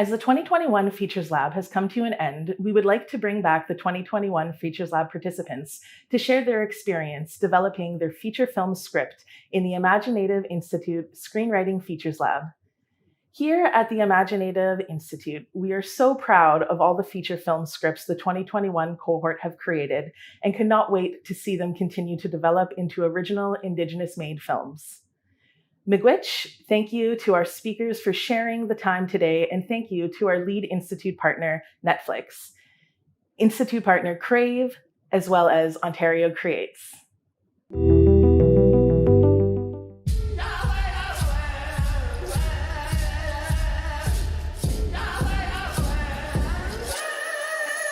As the 2021 Features Lab has come to an end, we would like to bring back the 2021 Features Lab participants to share their experience developing their feature film script in the Imaginative Institute Screenwriting Features Lab. Here at the Imaginative Institute, we are so proud of all the feature film scripts the 2021 cohort have created and cannot wait to see them continue to develop into original Indigenous-made films. Miigwech, thank you to our speakers for sharing the time today, and thank you to our lead Institute partner, Netflix, Institute partner Crave, as well as Ontario Creates.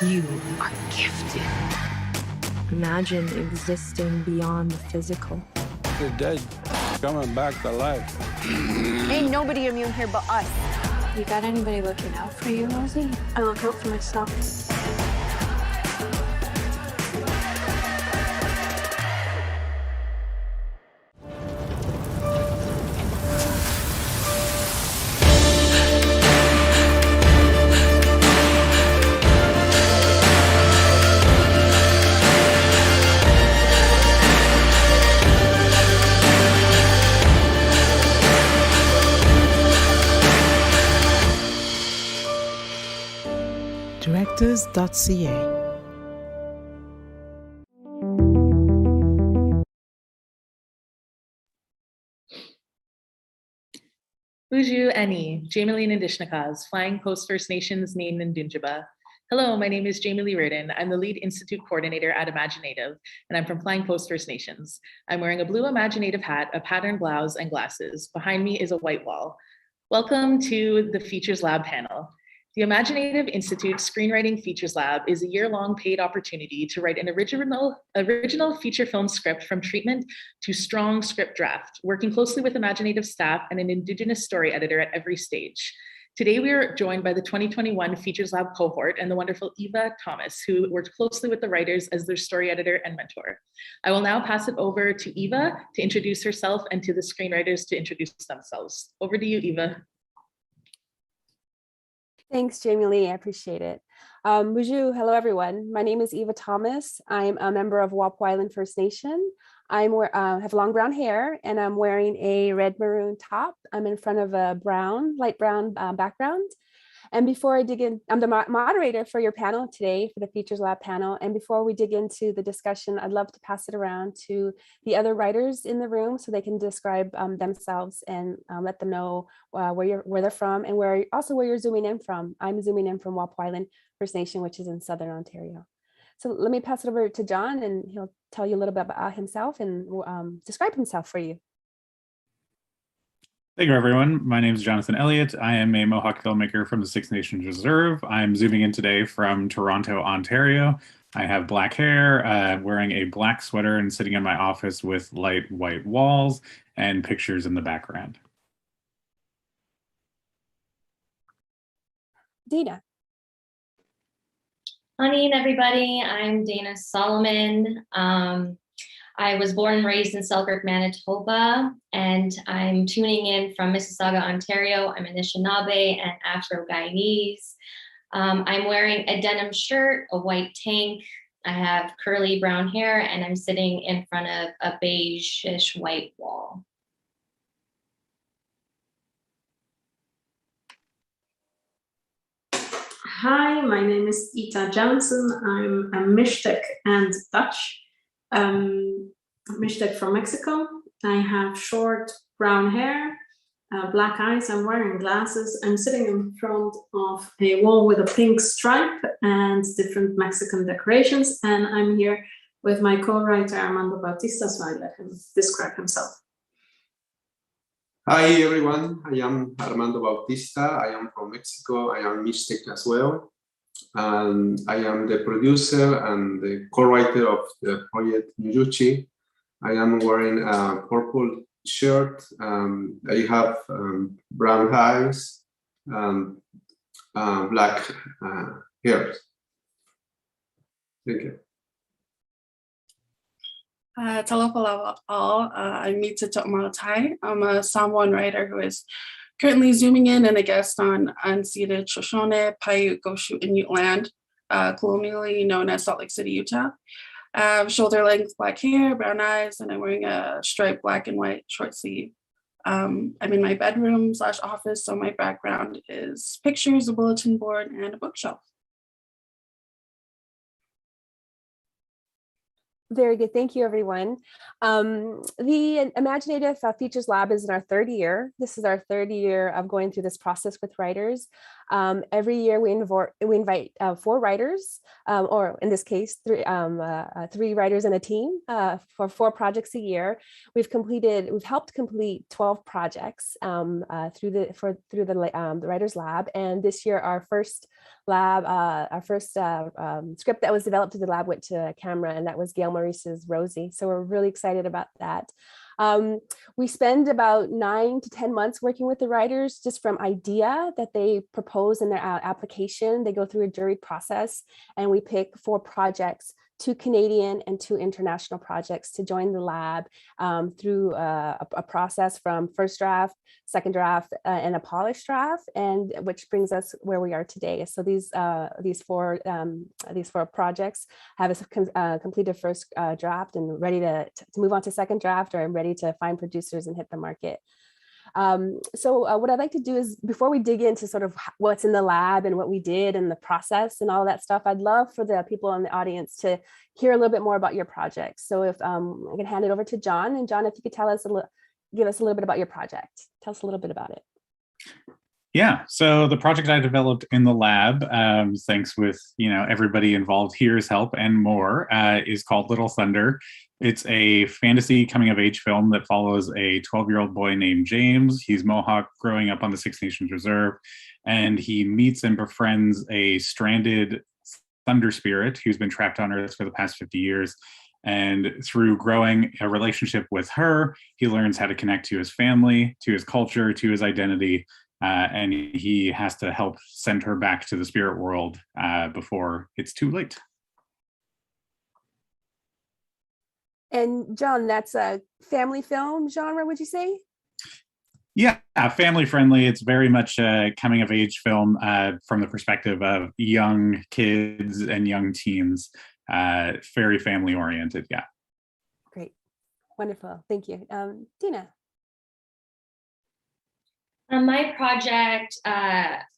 You are gifted. Imagine existing beyond the physical. You're dead, coming back to life. Ain't nobody immune here but us. You got anybody looking out for you, Rosie? I look out for myself. Directors.ca. Uju Eni, Jamie Lee Nindishnakas, Flying Post First Nations Nain and Dunjaba. Hello, my name is Jamie Lee Reardon. I'm the lead Institute coordinator at Imaginative, and I'm from Flying Post First Nations. I'm wearing a blue Imaginative hat, a patterned blouse, and glasses. Behind me is a white wall. Welcome to the Features Lab panel. The Imaginative Institute Screenwriting Features Lab is a year-long paid opportunity to write an original feature film script from treatment to strong script draft, working closely with Imaginative staff and an Indigenous story editor at every stage. Today, we are joined by the 2021 Features Lab cohort and the wonderful Eva Thomas, who worked closely with the writers as their story editor and mentor. I will now pass it over to Eva to introduce herself and to the screenwriters to introduce themselves. Over to you, Eva. Thanks, Jamie Lee. I appreciate it. Bonjour, hello, everyone. My name is Eva Thomas. I'm a member of Wappo Island First Nation. I have long brown hair and I'm wearing a red maroon top. I'm in front of a light brown background. And before I dig in, I'm the moderator for your panel today, for the Features Lab panel. And before we dig into the discussion, I'd love to pass it around to the other writers in the room so they can describe themselves and let them know where they're from and where you're zooming in from. I'm zooming in from Wappo Island First Nation, which is in Southern Ontario. So let me pass it over to John and he'll tell you a little bit about himself and describe himself for you. Thank you, everyone. My name is Jonathan Elliot. I am a Mohawk filmmaker from the Six Nations Reserve. I'm zooming in today from Toronto, Ontario. I have black hair, wearing a black sweater and sitting in my office with light white walls and pictures in the background. Dana. Morning, everybody. I'm Dana Solomon. I was born and raised in Selkirk, Manitoba, and I'm tuning in from Mississauga, Ontario. I'm Anishinaabe and Afro-Guyanese. I'm wearing a denim shirt, a white tank. I have curly brown hair, and I'm sitting in front of a beige-ish white wall. Hi, my name is Ita Johnson. I'm a Mixtec and Dutch. Mixtec from Mexico. I have short brown hair, black eyes. I'm wearing glasses. I'm sitting in front of a wall with a pink stripe and different Mexican decorations. And I'm here with my co-writer Armando Bautista, so I let him describe himself. Hi everyone, I am Armando Bautista. I am from Mexico. I am Mixtec as well. And I am the producer and the co-writer of the project Nyuchi. I am wearing a purple shirt. I have brown eyes and black hair. Thank you. Talofa all. I'm Mitsa Tokmalatai. I'm a Samoan writer who is currently zooming in and a guest on unceded Shoshone, Paiute, Goshu, Inuit land, colonially known as Salt Lake City, Utah. I have shoulder length black hair, brown eyes, and I'm wearing a striped black and white short sleeve. I'm in my bedroom / office, so my background is pictures, a bulletin board, and a bookshelf. Very good. Thank you, everyone. The Imaginative Features Lab is in our third year. This is our third year of going through this process with writers. Every year we invite 4 writers, or in this case, 3 writers and a team for 4 projects a year. We've helped complete 12 projects through the Writers Lab. And this year, our first script that was developed to the lab went to camera, and that was Gail Maurice's Rosie. So we're really excited about that. We spend about 9 to 10 months working with the writers, just from idea that they propose in their application. They go through a jury process, and we pick 4 projects, 2 Canadian and 2 international projects, to join the lab through a process from first draft, second draft, and a polished draft, and which brings us where we are today. So these 4 projects have completed first draft and ready to move on to second draft, or ready to find producers and hit the market. So what I'd like to do is, before we dig into sort of what's in the lab and what we did and the process and all that stuff, I'd love for the people in the audience to hear a little bit more about your project. So if I can hand it over to John, and John, if you could give us a little bit about your project. Tell us a little bit about it. Yeah, so the project I developed in the lab, thanks with everybody involved here's help and more, is called Little Thunder. It's a fantasy coming-of-age film that follows a 12-year-old boy named James. He's Mohawk, growing up on the Six Nations Reserve, and he meets and befriends a stranded thunder spirit who's been trapped on Earth for the past 50 years. And through growing a relationship with her, he learns how to connect to his family, to his culture, to his identity, and he has to help send her back to the spirit world before it's too late. And John, that's a family film genre, would you say? Yeah, family friendly. It's very much a coming of age film from the perspective of young kids and young teens. Very family oriented. Yeah. Great. Wonderful. Thank you. Dina. My project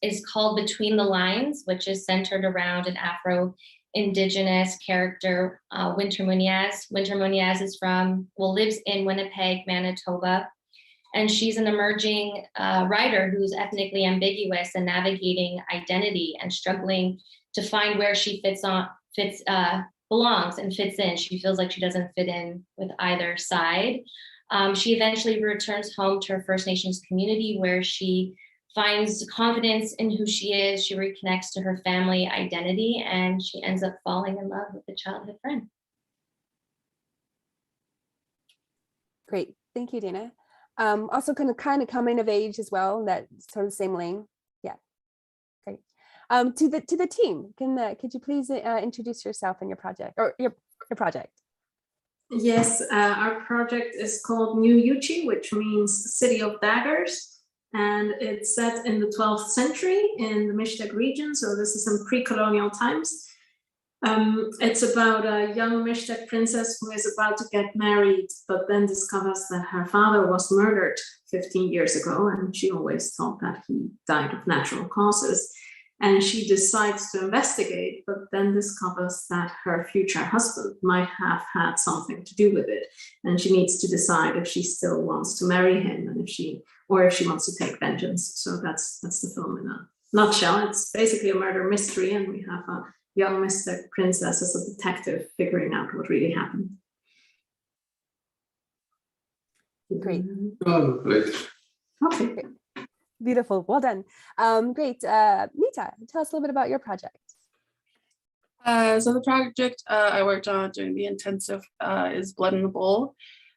is called Between the Lines, which is centered around an Afro-Indigenous character, Winter Muñez. Winter Muñez lives in Winnipeg, Manitoba, and she's an emerging writer who's ethnically ambiguous and navigating identity and struggling to find where she belongs and fits in. She feels like she doesn't fit in with either side. She eventually returns home to her First Nations community, where she finds confidence in who she is. She reconnects to her family identity, and she ends up falling in love with a childhood friend. Great. Thank you, Dina. Also kind of coming of age as well, that sort of same lane. Yeah. Great. To the team, could you please introduce yourself and your project, or your project? Yes, our project is called New Yuchi, which means City of Daggers, and it's set in the 12th century in the Mixtec region, so this is in pre-colonial times. It's about a young Mixtec princess who is about to get married, but then discovers that her father was murdered 15 years ago, and she always thought that he died of natural causes. And she decides to investigate, but then discovers that her future husband might have had something to do with it. And she needs to decide if she still wants to marry him, and if she wants to take vengeance. So that's the film in a nutshell. It's basically a murder mystery, and we have a young Mixtec princess as a detective figuring out what really happened. Great. Okay. Great. Beautiful. Well done. Great. Mita, tell us a little bit about your project. So the project I worked on during the intensive is Blood in the Bowl.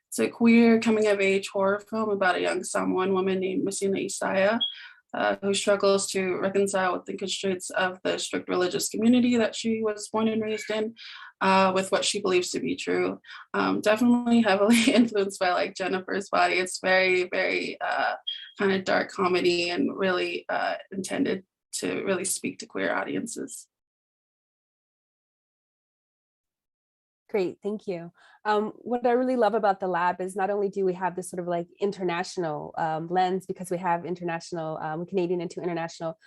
It's a queer coming of age horror film about a young Samoan woman named Messina Isaiah, who struggles to reconcile with the constraints of the strict religious community that she was born and raised in, with what she believes to be true. Definitely heavily influenced by like Jennifer's Body. It's very, very kind of dark comedy and really intended to really speak to queer audiences. Great, thank you. What I really love about the lab is not only do we have this sort of like international lens, because we have international, Canadian and international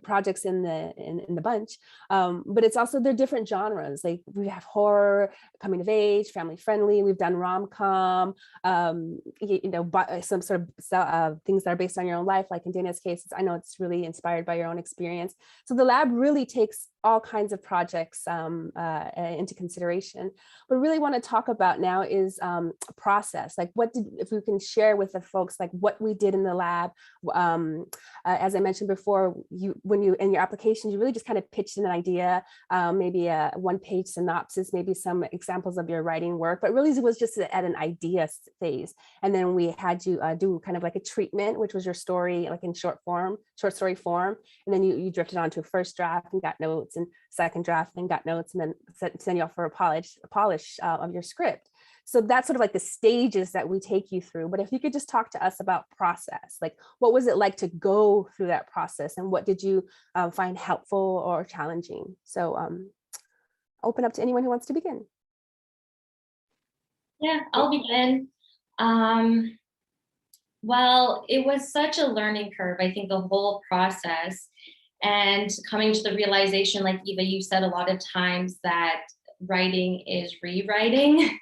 projects in the bunch, but it's also they're different genres. Like we have horror, coming of age, family friendly. We've done rom-com, some sort of things that are based on your own life. Like in Dana's case, I know it's really inspired by your own experience. So the lab really takes all kinds of projects into consideration. But really want to talk about now is process. Like if we can share with the folks, like what we did in the lab. As I mentioned before, when you in your applications, you really just kind of pitched an idea, maybe a one-page synopsis, maybe some examples of your writing work, but really it was just at an idea phase. And then we had you do kind of like a treatment, which was your story, like in short story form. And then you drifted on to a first draft and got notes, and second draft and got notes, and then send you off for a polish of your script. So that's sort of like the stages that we take you through. But if you could just talk to us about process, like what was it like to go through that process, and what did you find helpful or challenging? So open up to anyone who wants to begin. Yeah, I'll begin. Well, it was such a learning curve, I think, the whole process, and coming to the realization, like Eva, you said a lot of times that writing is rewriting,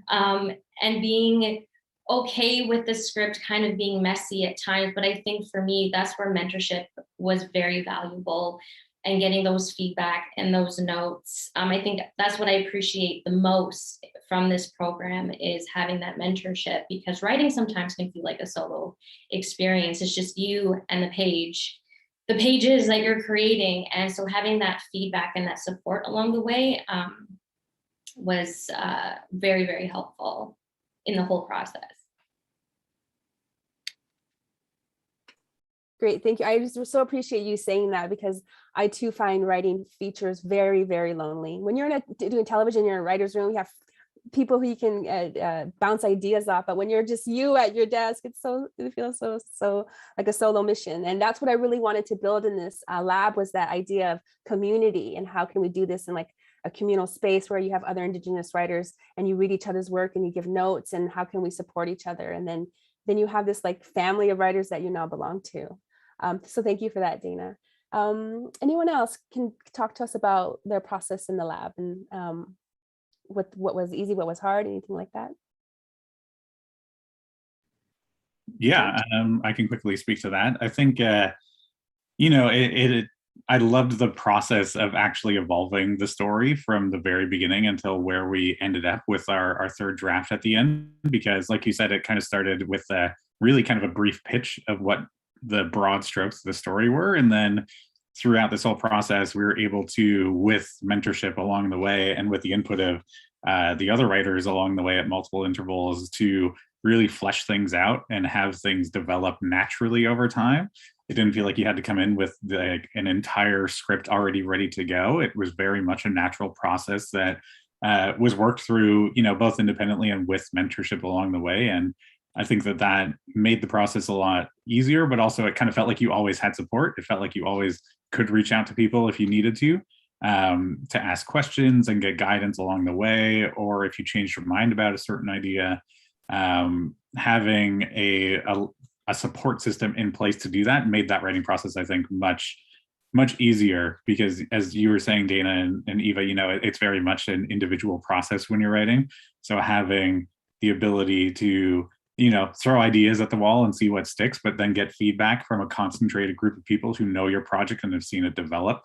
and being okay with the script kind of being messy at times. But I think for me, that's where mentorship was very valuable, and getting those feedback and those notes. I think that's what I appreciate the most from this program, is having that mentorship, because writing sometimes can feel like a solo experience. It's just you and the pages that you're creating. And so having that feedback and that support along the way was very, very helpful in the whole process. Great, thank you. I just so appreciate you saying that, because I too find writing features very, very lonely. When you're doing television, you're in a writer's room, you have people who you can bounce ideas off, but when you're just you at your desk, it feels so like a solo mission. And that's what I really wanted to build in this lab, was that idea of community, and how can we do this in like a communal space where you have other Indigenous writers and you read each other's work and you give notes, and how can we support each other? And then you have this like family of writers that you now belong to. So thank you for that, Dana. Anyone else can talk to us about their process in the lab, and what was easy, what was hard, anything like that? Yeah, I can quickly speak to that. I think, I loved the process of actually evolving the story from the very beginning until where we ended up with our third draft at the end, because like you said, it kind of started with really kind of a brief pitch of what the broad strokes of the story were. And then throughout this whole process, we were able to, with mentorship along the way and with the input of the other writers along the way at multiple intervals, to really flesh things out and have things develop naturally over time. It didn't feel like you had to come in with an entire script already ready to go. It was very much a natural process that was worked through, both independently and with mentorship along the way. And I think that made the process a lot easier, but also it kind of felt like you always had support. It felt like you always could reach out to people if you needed to ask questions and get guidance along the way, or if you changed your mind about a certain idea. Having a support system in place to do that made that writing process, I think, much easier, because as you were saying, Dana and Eva, it's very much an individual process when you're writing. So having the ability to throw ideas at the wall and see what sticks, but then get feedback from a concentrated group of people who know your project and have seen it develop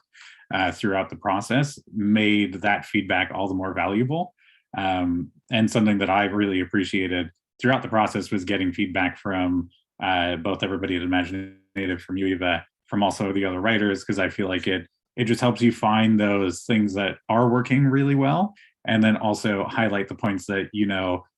throughout the process, made that feedback all the more valuable. And something that I really appreciated throughout the process was getting feedback from both everybody at Imaginative, from you, Eva, from also the other writers, because I feel like it just helps you find those things that are working really well, and then also highlight the points that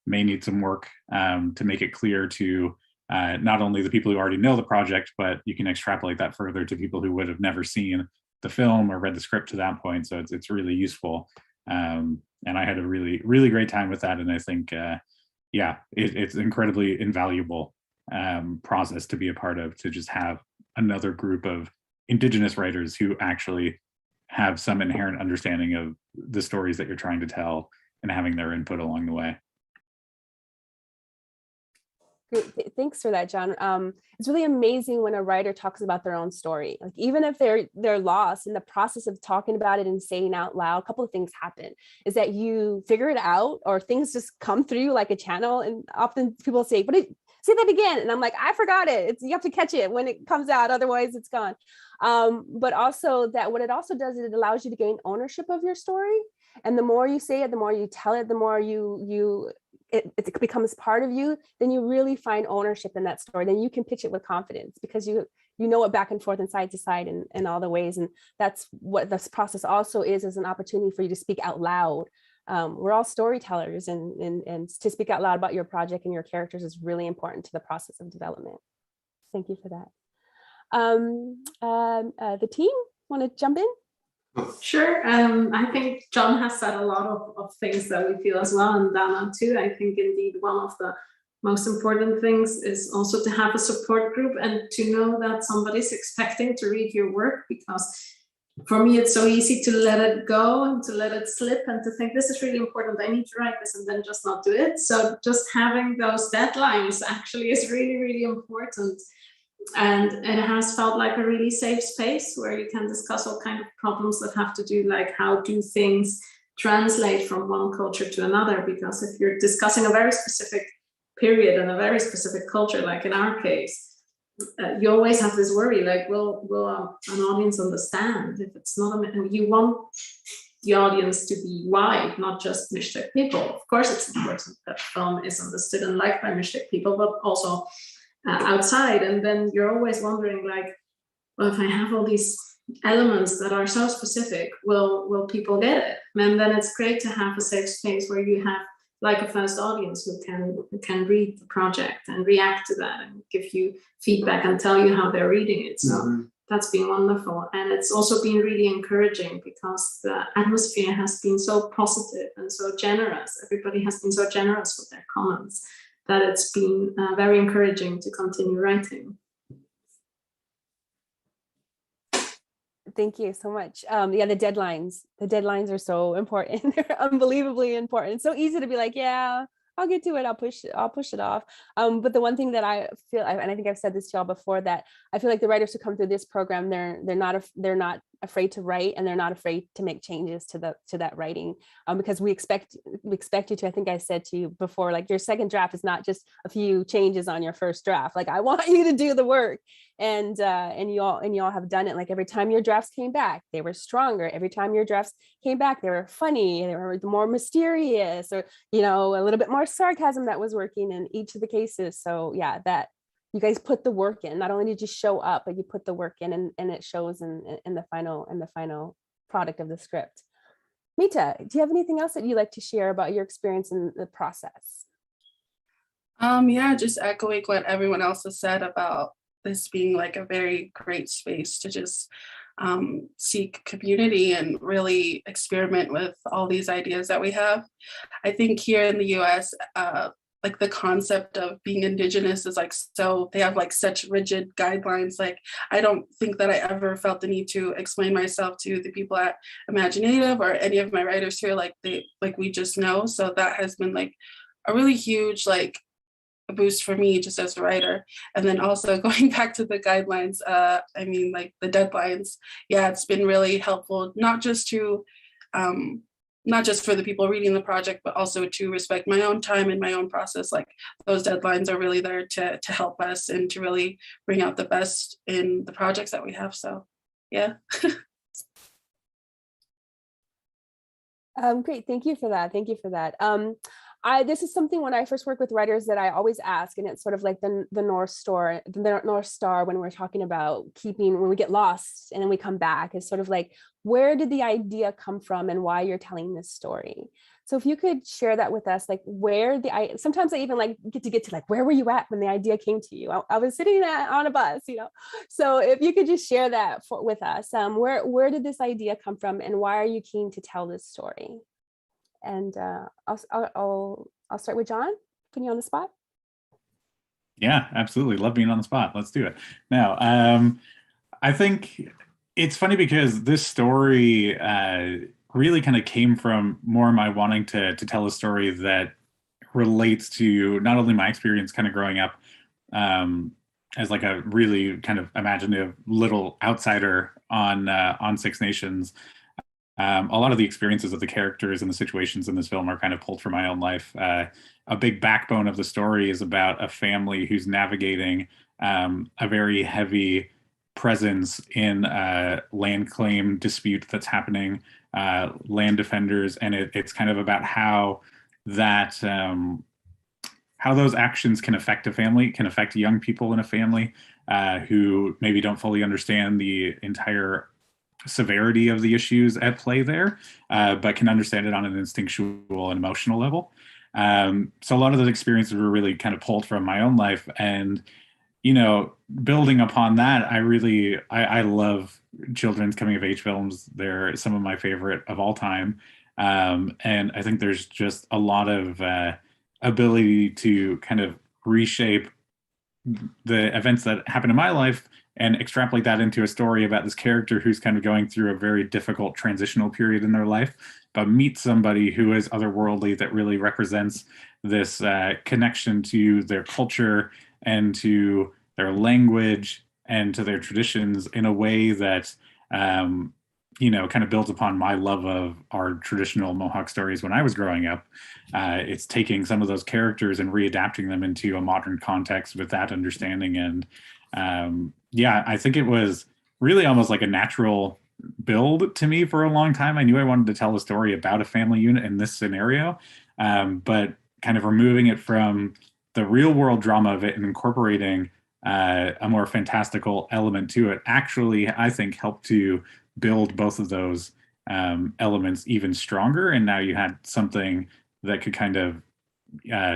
may need some work to make it clear to not only the people who already know the project, but you can extrapolate that further to people who would have never seen the film or read the script to that point. So it's really useful. And I had a really, really great time with that. And I think, it's incredibly invaluable process to be a part of, to just have another group of Indigenous writers who actually have some inherent understanding of the stories that you're trying to tell and having their input along the way. Great. Thanks for that, John. It's really amazing when a writer talks about their own story. Like even if they're lost, in the process of talking about it and saying out loud, a couple of things happen. Is that you figure it out, or things just come through like a channel. And often people say, say that again. And I'm like, I forgot it. You have to catch it when it comes out, otherwise it's gone. But also that what it also does is it allows you to gain ownership of your story. And the more you say it, the more you tell it, the more it becomes part of you, then you really find ownership in that story. Then you can pitch it with confidence because you know it back and forth and side to side in all the ways. And that's what this process also is an opportunity for you to speak out loud. We're all storytellers, and to speak out loud about your project and your characters is really important to the process of development. Thank you for that. The team want to jump in? Sure. I think John has said a lot of things that we feel as well, and Dana too. I think indeed one of the most important things is also to have a support group and to know that somebody's expecting to read your work, because for me it's so easy to let it go and to let it slip and to think this is really important, I need to write this, and then just not do it. So just having those deadlines actually is really, really important. And it has felt like a really safe space where you can discuss all kinds of problems that have to do, like how do things translate from one culture to another? Because if you're discussing a very specific period and a very specific culture, like in our case, you always have this worry, like, will an audience understand? If it's not, you want the audience to be wide, not just Mixtec people. Of course, it's important that film is understood and liked by Mixtec people, but also outside. And then you're always wondering, like, well, if I have all these elements that are so specific, will people get it? And then it's great to have a safe space where you have like a first audience who can read the project and react to that and give you feedback and tell you how they're reading it. So that's been wonderful. And it's also been really encouraging because the atmosphere has been so positive and so generous. Everybody has been so generous with their comments that it's been very encouraging to continue writing. Thank you so much. Yeah, the deadlines are so important. They're unbelievably important. It's so easy to be like, yeah, I'll get to it. I'll push it off. But the one thing that I feel, and I think I've said this to y'all before, that I feel like the writers who come through this program, they're not afraid to write, and they're not afraid to make changes to that writing, because we expect you to. I think I said to you before, like, your second draft is not just a few changes on your first draft. Like, I want you to do the work, and you all have done it. Like, every time your drafts came back, they were stronger. Every time your drafts came back, they were funny, they were more mysterious, or a little bit more sarcasm that was working in each of the cases. So yeah, that you guys put the work in. Not only did you show up, but you put the work in, and it shows in the final product of the script. Mita, do you have anything else that you'd like to share about your experience in the process? Yeah, just echoing what everyone else has said about this being like a very great space to just seek community and really experiment with all these ideas that we have. I think here in the US, like the concept of being Indigenous is like, so they have like such rigid guidelines. Like, I don't think that I ever felt the need to explain myself to the people at Imaginative or any of my writers here. Like, we just know. So that has been like a really huge, like, a boost for me just as a writer. And then also going back to the guidelines, I mean, like the deadlines, yeah, it's been really helpful, not just for the people reading the project, but also to respect my own time and my own process. Like, those deadlines are really there to help us and to really bring out the best in the projects that we have. So yeah. Great, thank you for that. This is something when I first work with writers that I always ask, and it's sort of like the North Star when we're talking about when we get lost and then we come back, is sort of like, where did the idea come from and why you're telling this story? So if you could share that with us, like sometimes I even like get to like, where were you at when the idea came to you? I was sitting on a bus, So if you could just share that with us, where did this idea come from and why are you keen to tell this story? And I'll start with John, putting you on the spot. Yeah, absolutely. Love being on the spot. Let's do it. Now, I think it's funny because this story really kind of came from more my wanting to tell a story that relates to not only my experience kind of growing up um, as like a really kind of imaginative little outsider on Six Nations. A lot of the experiences of the characters and the situations in this film are kind of pulled from my own life. A big backbone of the story is about a family who's navigating a very heavy presence in a land claim dispute that's happening, land defenders, and it's kind of about how that how those actions can affect a family, can affect young people in a family who maybe don't fully understand the entire severity of the issues at play there, but can understand it on an instinctual and emotional level. So a lot of those experiences were really kind of pulled from my own life, and building upon that, I love children's coming of age films. They're some of my favorite of all time, and I think there's just a lot of ability to kind of reshape the events that happen in my life and extrapolate that into a story about this character who's kind of going through a very difficult transitional period in their life, but meet somebody who is otherworldly that really represents this connection to their culture and to their language and to their traditions in a way that kind of builds upon my love of our traditional Mohawk stories when I was growing up. It's taking some of those characters and readapting them into a modern context with that understanding. And I think it was really almost like a natural build to me for a long time. I knew I wanted to tell a story about a family unit in this scenario, but kind of removing it from the real world drama of it and incorporating a more fantastical element to it actually, I think, helped to build both of those elements even stronger. And now you had something that could kind of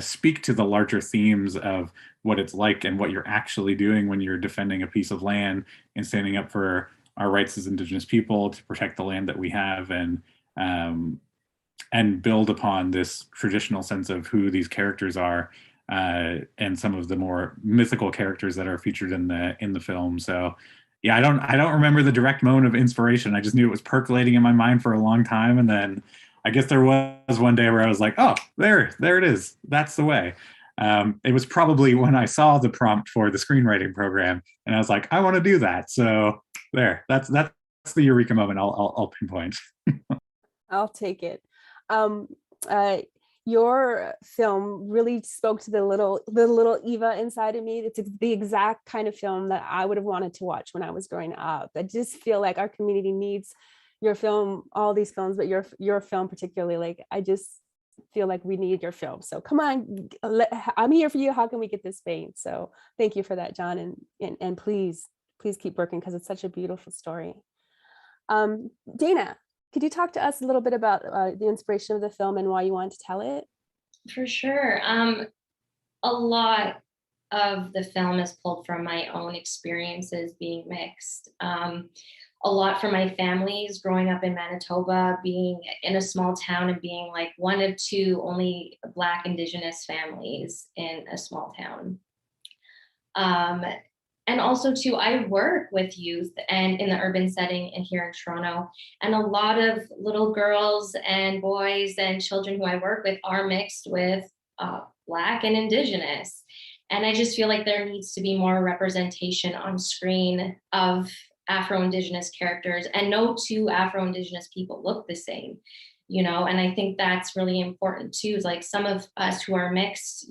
speak to the larger themes of what it's like and what you're actually doing when you're defending a piece of land and standing up for our rights as Indigenous people to protect the land that we have, and build upon this traditional sense of who these characters are, and some of the more mythical characters that are featured in the film. So yeah, I don't remember the direct moment of inspiration. I just knew it was percolating in my mind for a long time, and then I guess there was one day where I was like, oh, there it is. That's the way. It was probably when I saw the prompt for the screenwriting program, and I was like, I want to do that. So that's the eureka moment. I'll pinpoint. I'll take it. Your film really spoke to the little Eva inside of me. It's the exact kind of film that I would have wanted to watch when I was growing up. I just feel like our community needs your film, all these films, but your film particularly. Like, I just feel like we need your film. So come on, I'm here for you. How can we get this made? So thank you for that, John, and please keep working, because it's such a beautiful story. Dana, could you talk to us a little bit about the inspiration of the film and why you wanted to tell it? For sure. A lot of the film is pulled from my own experiences being mixed. A lot from my families growing up in Manitoba, being in a small town and being like one of two only Black Indigenous families in a small town. And also too, I work with youth and in the urban setting and here in Toronto, and a lot of little girls and boys and children who I work with are mixed with Black and Indigenous. And I just feel like there needs to be more representation on screen of Afro-Indigenous characters, and no two Afro-Indigenous people look the same, and I think that's really important too. Is like some of us who are mixed,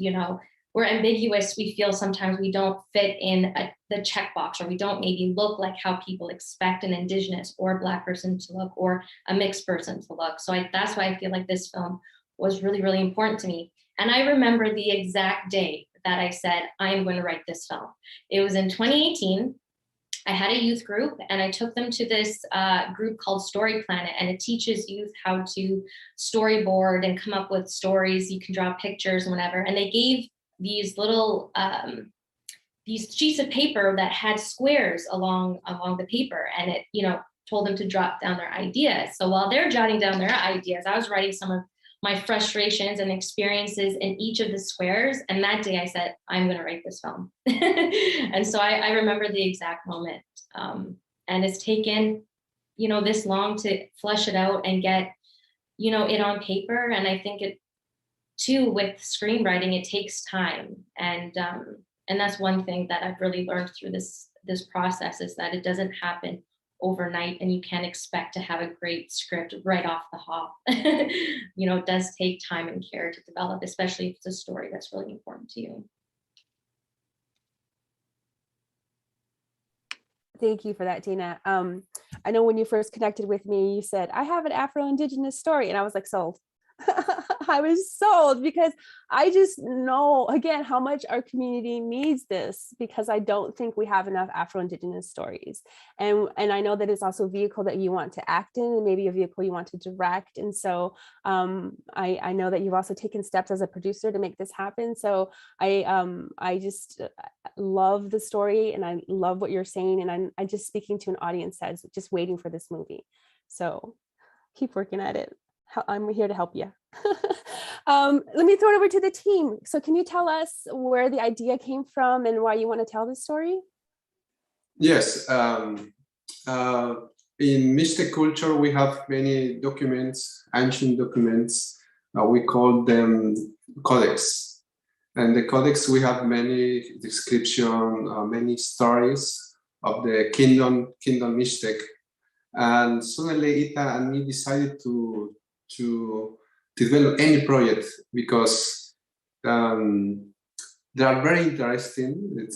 we're ambiguous. We feel sometimes we don't fit in the checkbox, or we don't maybe look like how people expect an Indigenous or Black person to look, or a mixed person to look. So that's why I feel like this film was really, really important to me. And I remember the exact day that I said, I'm going to write this film. It was in 2018. I had a youth group, and I took them to this group called Story Planet, and it teaches youth how to storyboard and come up with stories. You can draw pictures and whatever. And they gave these little these sheets of paper that had squares along the paper, and it told them to jot down their ideas. So while they're jotting down their ideas, I was writing some of my frustrations and experiences in each of the squares. And that day I said, I'm going to write this film. And so I remember the exact moment. And it's taken, this long to flesh it out and get, it on paper. And I think it too, with screenwriting, it takes time. And that's one thing that I've really learned through this process, is that it doesn't happen overnight, and you can't expect to have a great script right off the hop. It does take time and care to develop, especially if it's a story that's really important to you. Thank you for that, Dana. I know when you first connected with me, you said, I have an Afro-Indigenous story. And I was like, sold. I was sold, because I just know, again, how much our community needs this, because I don't think we have enough Afro-Indigenous stories. And I know that it's also a vehicle that you want to act in, and maybe a vehicle you want to direct. And so I know that you've also taken steps as a producer to make this happen. So I just love the story, and I love what you're saying. And I'm just speaking to an audience that's just waiting for this movie. So keep working at it. I'm here to help you. Let me throw it over to the team. So can you tell us where the idea came from and why you want to tell this story? Yes. In Mixtec culture, we have many documents, ancient documents. We call them codex. And the codex, we have many descriptions, many stories of the kingdom Mixtec. And suddenly Ita and me decided to develop any project, because there are very interesting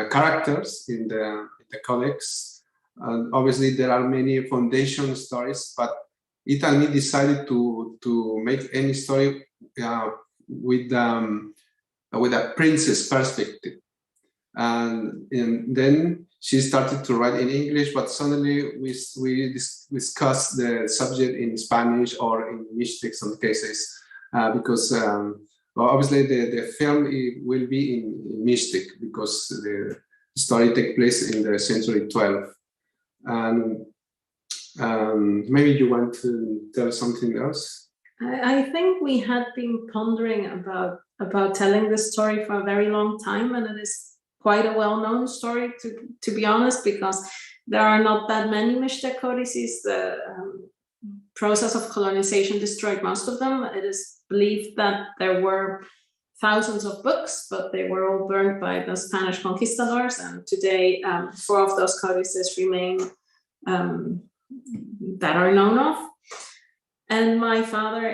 characters in the codex. And obviously there are many foundation stories, but Ita and me decided to make any story with a princess perspective. And then she started to write in English, but suddenly we discussed the subject in Spanish or in Mixtec some cases, because obviously the film will be in Mixtec, because the story takes place in the century 12. And maybe you want to tell something else? I think we had been pondering about telling this story for a very long time, and it is quite a well-known story, to be honest, because there are not that many Mixtec codices. The process of colonization destroyed most of them. It is believed that there were thousands of books, but they were all burned by the Spanish conquistadors. And today, 4 of those codices remain that are known of. And my father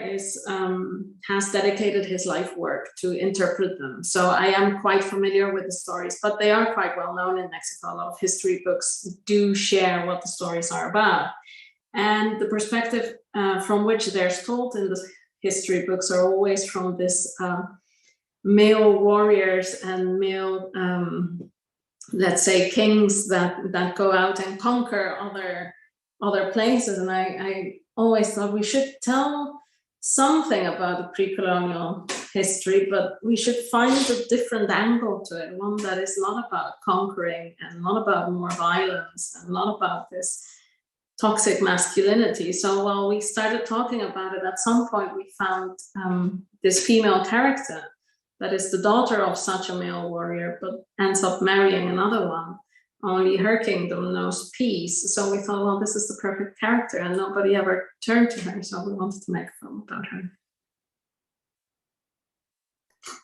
has dedicated his life work to interpret them. So I am quite familiar with the stories, but they are quite well known in Mexico. A lot of history books do share what the stories are about. And the perspective from which they're told in the history books are always from this male warriors and male, let's say, kings that go out and conquer other places. And I always thought we should tell something about the pre-colonial history, but we should find a different angle to it, one that is not about conquering and not about more violence and not about this toxic masculinity. So while we started talking about it, at some point we found this female character that is the daughter of such a male warrior, but ends up marrying another one. Only her kingdom knows peace. So we thought, well, this is the perfect character, and nobody ever turned to her. So we wanted to make a film about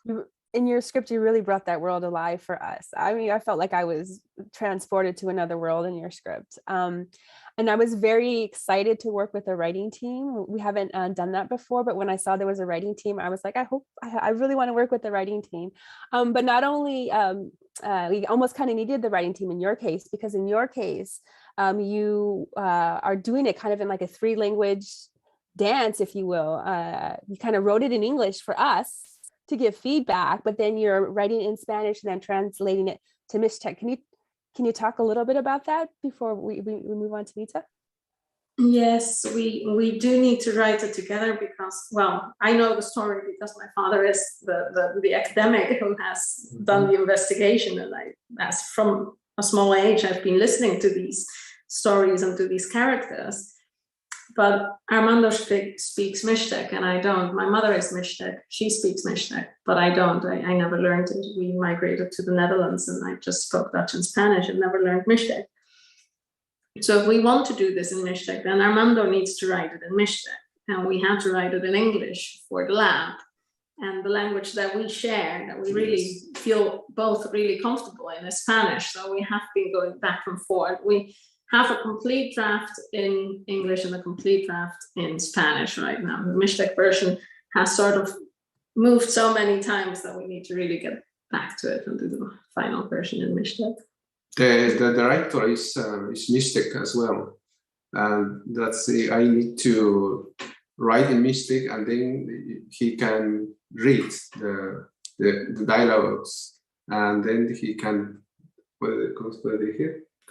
her. In your script, you really brought that world alive for us. I mean, I felt like I was transported to another world in your script. And I was very excited to work with a writing team. We haven't done that before, but when I saw there was a writing team, I was like, I really want to work with the writing team. But not only, we almost kind of needed the writing team in your case, because in your case, you are doing it kind of in like a 3-language dance, if you will. You kind of wrote it in English for us to give feedback, but then you're writing in Spanish and then translating it to Mixtec. Can you talk a little bit about that before we move on to Mita? Yes, we do need to write it together because, well, I know the story because my father is the academic who has done the investigation, and as from a small age, I've been listening to these stories and to these characters. but Armando speaks Mishtek and I don't. My mother is Mishtek. She speaks Mishtek, but I don't. I never learned it. We migrated to the Netherlands and I just spoke Dutch and Spanish and never learned Mishtek. So if we want to do this in Mishtek, then Armando needs to write it in Mishtek. And we had to write it in English for the lab. And the language that we share, that we really feel both really comfortable in, is Spanish. So we have been going back and forth. We have a complete draft in English and a complete draft in Spanish right now. The Mishtek version has sort of moved so many times that we need to really get back to it and do the final version in Mishtek. The director is Mishtek as well. And that's I need to write in Mishtek and then he can read the dialogues and then he can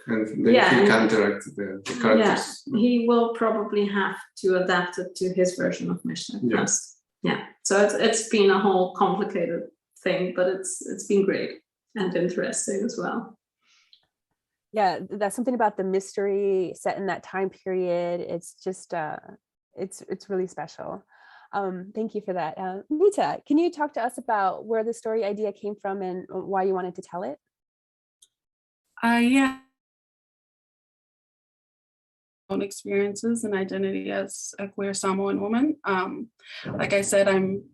and then he can direct the characters. Yeah, he will probably have to adapt it to his version of Mishtek. Yes. Yeah. So it's been a whole complicated thing, but it's been great and interesting as well. Yeah, that's something about the mystery set in that time period. It's just it's really special. Thank you for that. Mita, can you talk to us about where the story idea came from and why you wanted to tell it? Yeah. Own experiences and identity as a queer Samoan woman. Like I said, I'm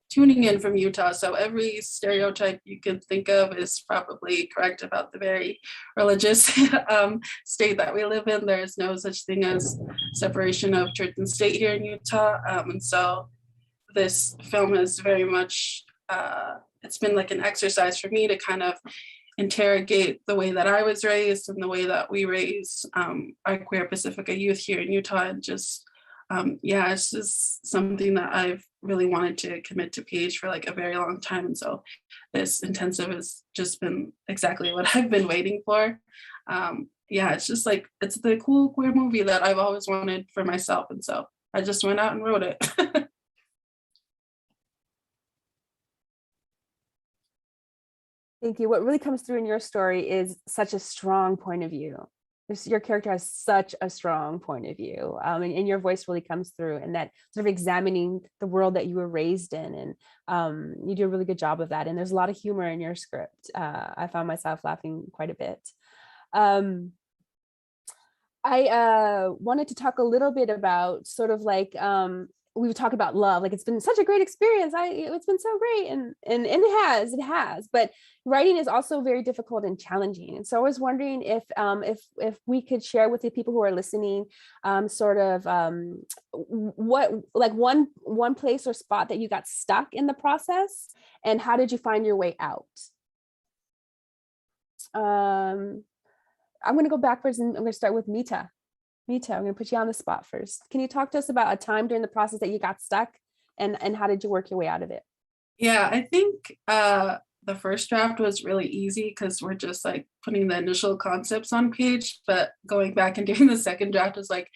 tuning in from Utah, so every stereotype you can think of is probably correct about the very religious state that we live in. There's no such thing as separation of church and state here in Utah, and so this film is very much it's been like an exercise for me to kind of interrogate the way that I was raised and the way that we raise our queer Pacifica youth here in Utah, and just yeah, it's just something that I've really wanted to commit to page for like a very long time. And so this intensive has just been exactly what I've been waiting for. Yeah, it's just like, it's the cool queer movie that I've always wanted for myself. And so I just went out and wrote it. Thank you. What really comes through in your story is such a strong point of view. Your character has such a strong point of view, and your voice really comes through, and that sort of examining the world that you were raised in, and you do a really good job of that. And there's a lot of humor in your script. I found myself laughing quite a bit. I wanted to talk a little bit about sort of like, we talk about love, like it's been such a great experience. It's been so great, and it has. But writing is also very difficult and challenging. And so I was wondering if we could share with the people who are listening, sort of what, like one place or spot that you got stuck in the process, and how did you find your way out? I'm going to go backwards, and I'm going to start with Mita. Mita, I'm going to put you on the spot first. Can you talk to us about a time during the process that you got stuck, and how did you work your way out of it? Yeah, I think the first draft was really easy because we're just like putting the initial concepts on page, but going back and doing the second draft is like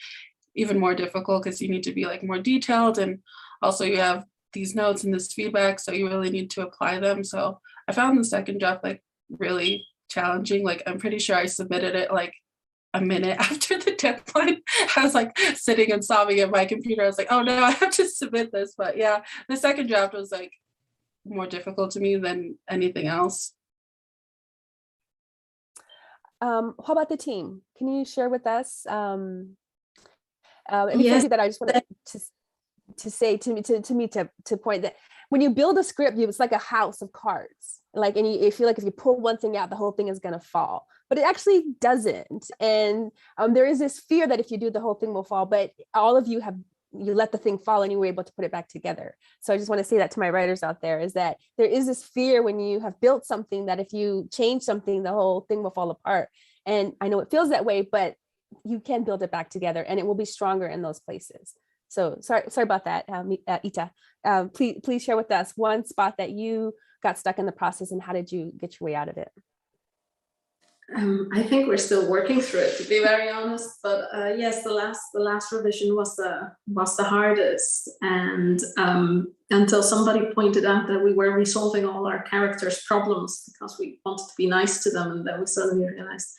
even more difficult because you need to be like more detailed, and also you have these notes and this feedback, so you really need to apply them. So I found the second draft like really challenging. Like I'm pretty sure I submitted it like a minute after the deadline. I was like sitting and sobbing at my computer. I was like, oh no, I have to submit this. But yeah, the second draft was like more difficult to me than anything else. How about the team? Can you share with us? Yes. That I just wanted to say to point that when you build a script, it's like a house of cards. Like, and you feel like if you pull one thing out, the whole thing is going to fall, but it actually doesn't. And there is this fear that if you do, the whole thing will fall, but all of you let the thing fall and you were able to put it back together. So I just want to say that to my writers out there, is that there is this fear when you have built something that if you change something, the whole thing will fall apart. And I know it feels that way, but you can build it back together and it will be stronger in those places. So sorry about that, Ita. Please share with us one spot that you got stuck in the process, and how did you get your way out of it? I think we're still working through it, to be very honest. But yes, the last revision was the hardest, and until somebody pointed out that we were resolving all our characters' problems because we wanted to be nice to them, and then we suddenly realized,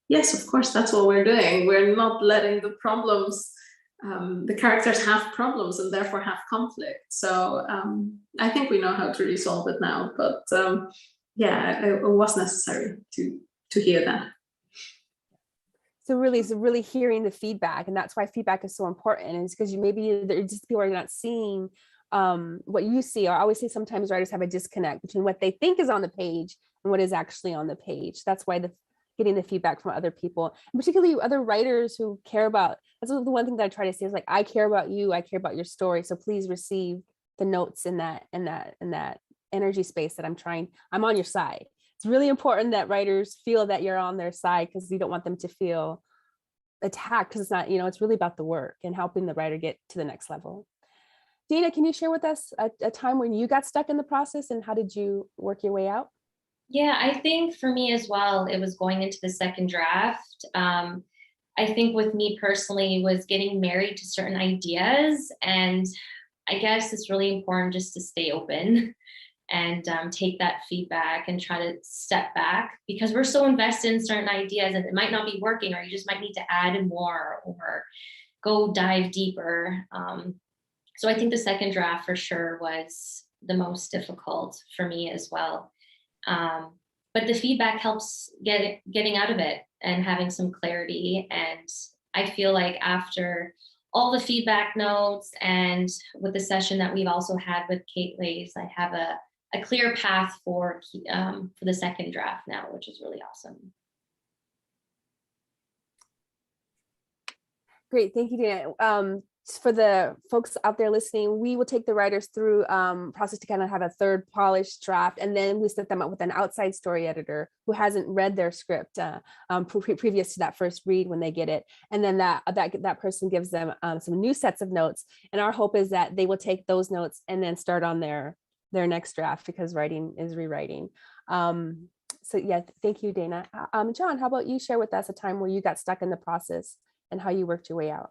yes, of course, that's what we're doing. We're not letting the problems the characters have problems and therefore have conflict. So I think we know how to resolve it now, but yeah, it was necessary to hear that. So really hearing the feedback, and that's why feedback is so important. And it's because maybe just people are not seeing what you see. I always say sometimes writers have a disconnect between what they think is on the page and what is actually on the page. That's why getting the feedback from other people, and particularly other writers who care about. That's the one thing that I try to say is like, I care about you, I care about your story. So please receive the notes in that energy space that I'm on your side. It's really important that writers feel that you're on their side, because you don't want them to feel attacked, because it's not, it's really about the work and helping the writer get to the next level. Dana, can you share with us a time when you got stuck in the process, and how did you work your way out? Yeah, I think for me as well, it was going into the second draft. I think with me personally was getting married to certain ideas, and I guess it's really important just to stay open and take that feedback and try to step back, because we're so invested in certain ideas and it might not be working, or you just might need to add more or go dive deeper. So I think the second draft for sure was the most difficult for me as well. But the feedback helps getting out of it and having some clarity. And I feel like after all the feedback notes and with the session that we've also had with Kate Lays, I have a clear path for the second draft now, which is really awesome. Great, thank you, Dana. For the folks out there listening, we will take the writers through process to kind of have a third polished draft, and then we set them up with an outside story editor who hasn't read their script previous to that first read when they get it, and then that person gives them some new sets of notes. And our hope is that they will take those notes and then start on their next draft, because writing is rewriting. So yeah, thank you, Dana. John, how about you share with us a time where you got stuck in the process and how you worked your way out?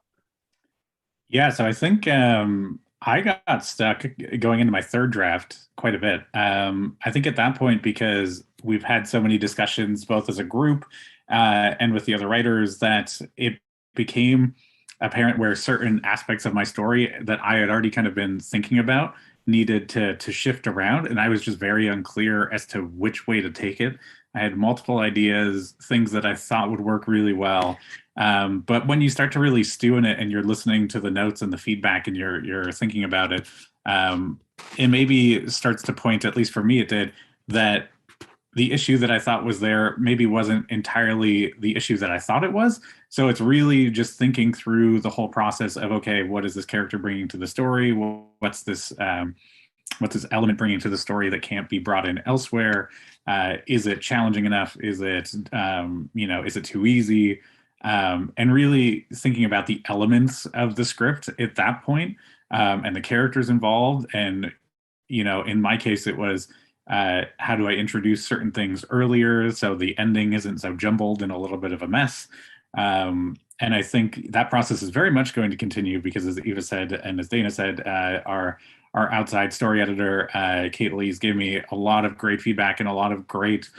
Yeah, so I think I got stuck going into my third draft quite a bit. I think at that point, because we've had so many discussions, both as a group and with the other writers, that it became apparent where certain aspects of my story that I had already kind of been thinking about needed to shift around. And I was just very unclear as to which way to take it. I had multiple ideas, things that I thought would work really well. But when you start to really stew in it and you're listening to the notes and the feedback and you're thinking about it, it maybe starts to point, at least for me it did, that the issue that I thought was there maybe wasn't entirely the issue that I thought it was. So it's really just thinking through the whole process of, okay, what is this character bringing to the story? What's this element bringing to the story that can't be brought in elsewhere? Is it challenging enough? Is it, is it too easy? And really thinking about the elements of the script at that point, and the characters involved. And, in my case, it was, how do I introduce certain things earlier so the ending isn't so jumbled and a little bit of a mess? And I think that process is very much going to continue, because as Eva said, and as Dana said, our outside story editor, Kate Lees, gave me a lot of great feedback and a lot of great,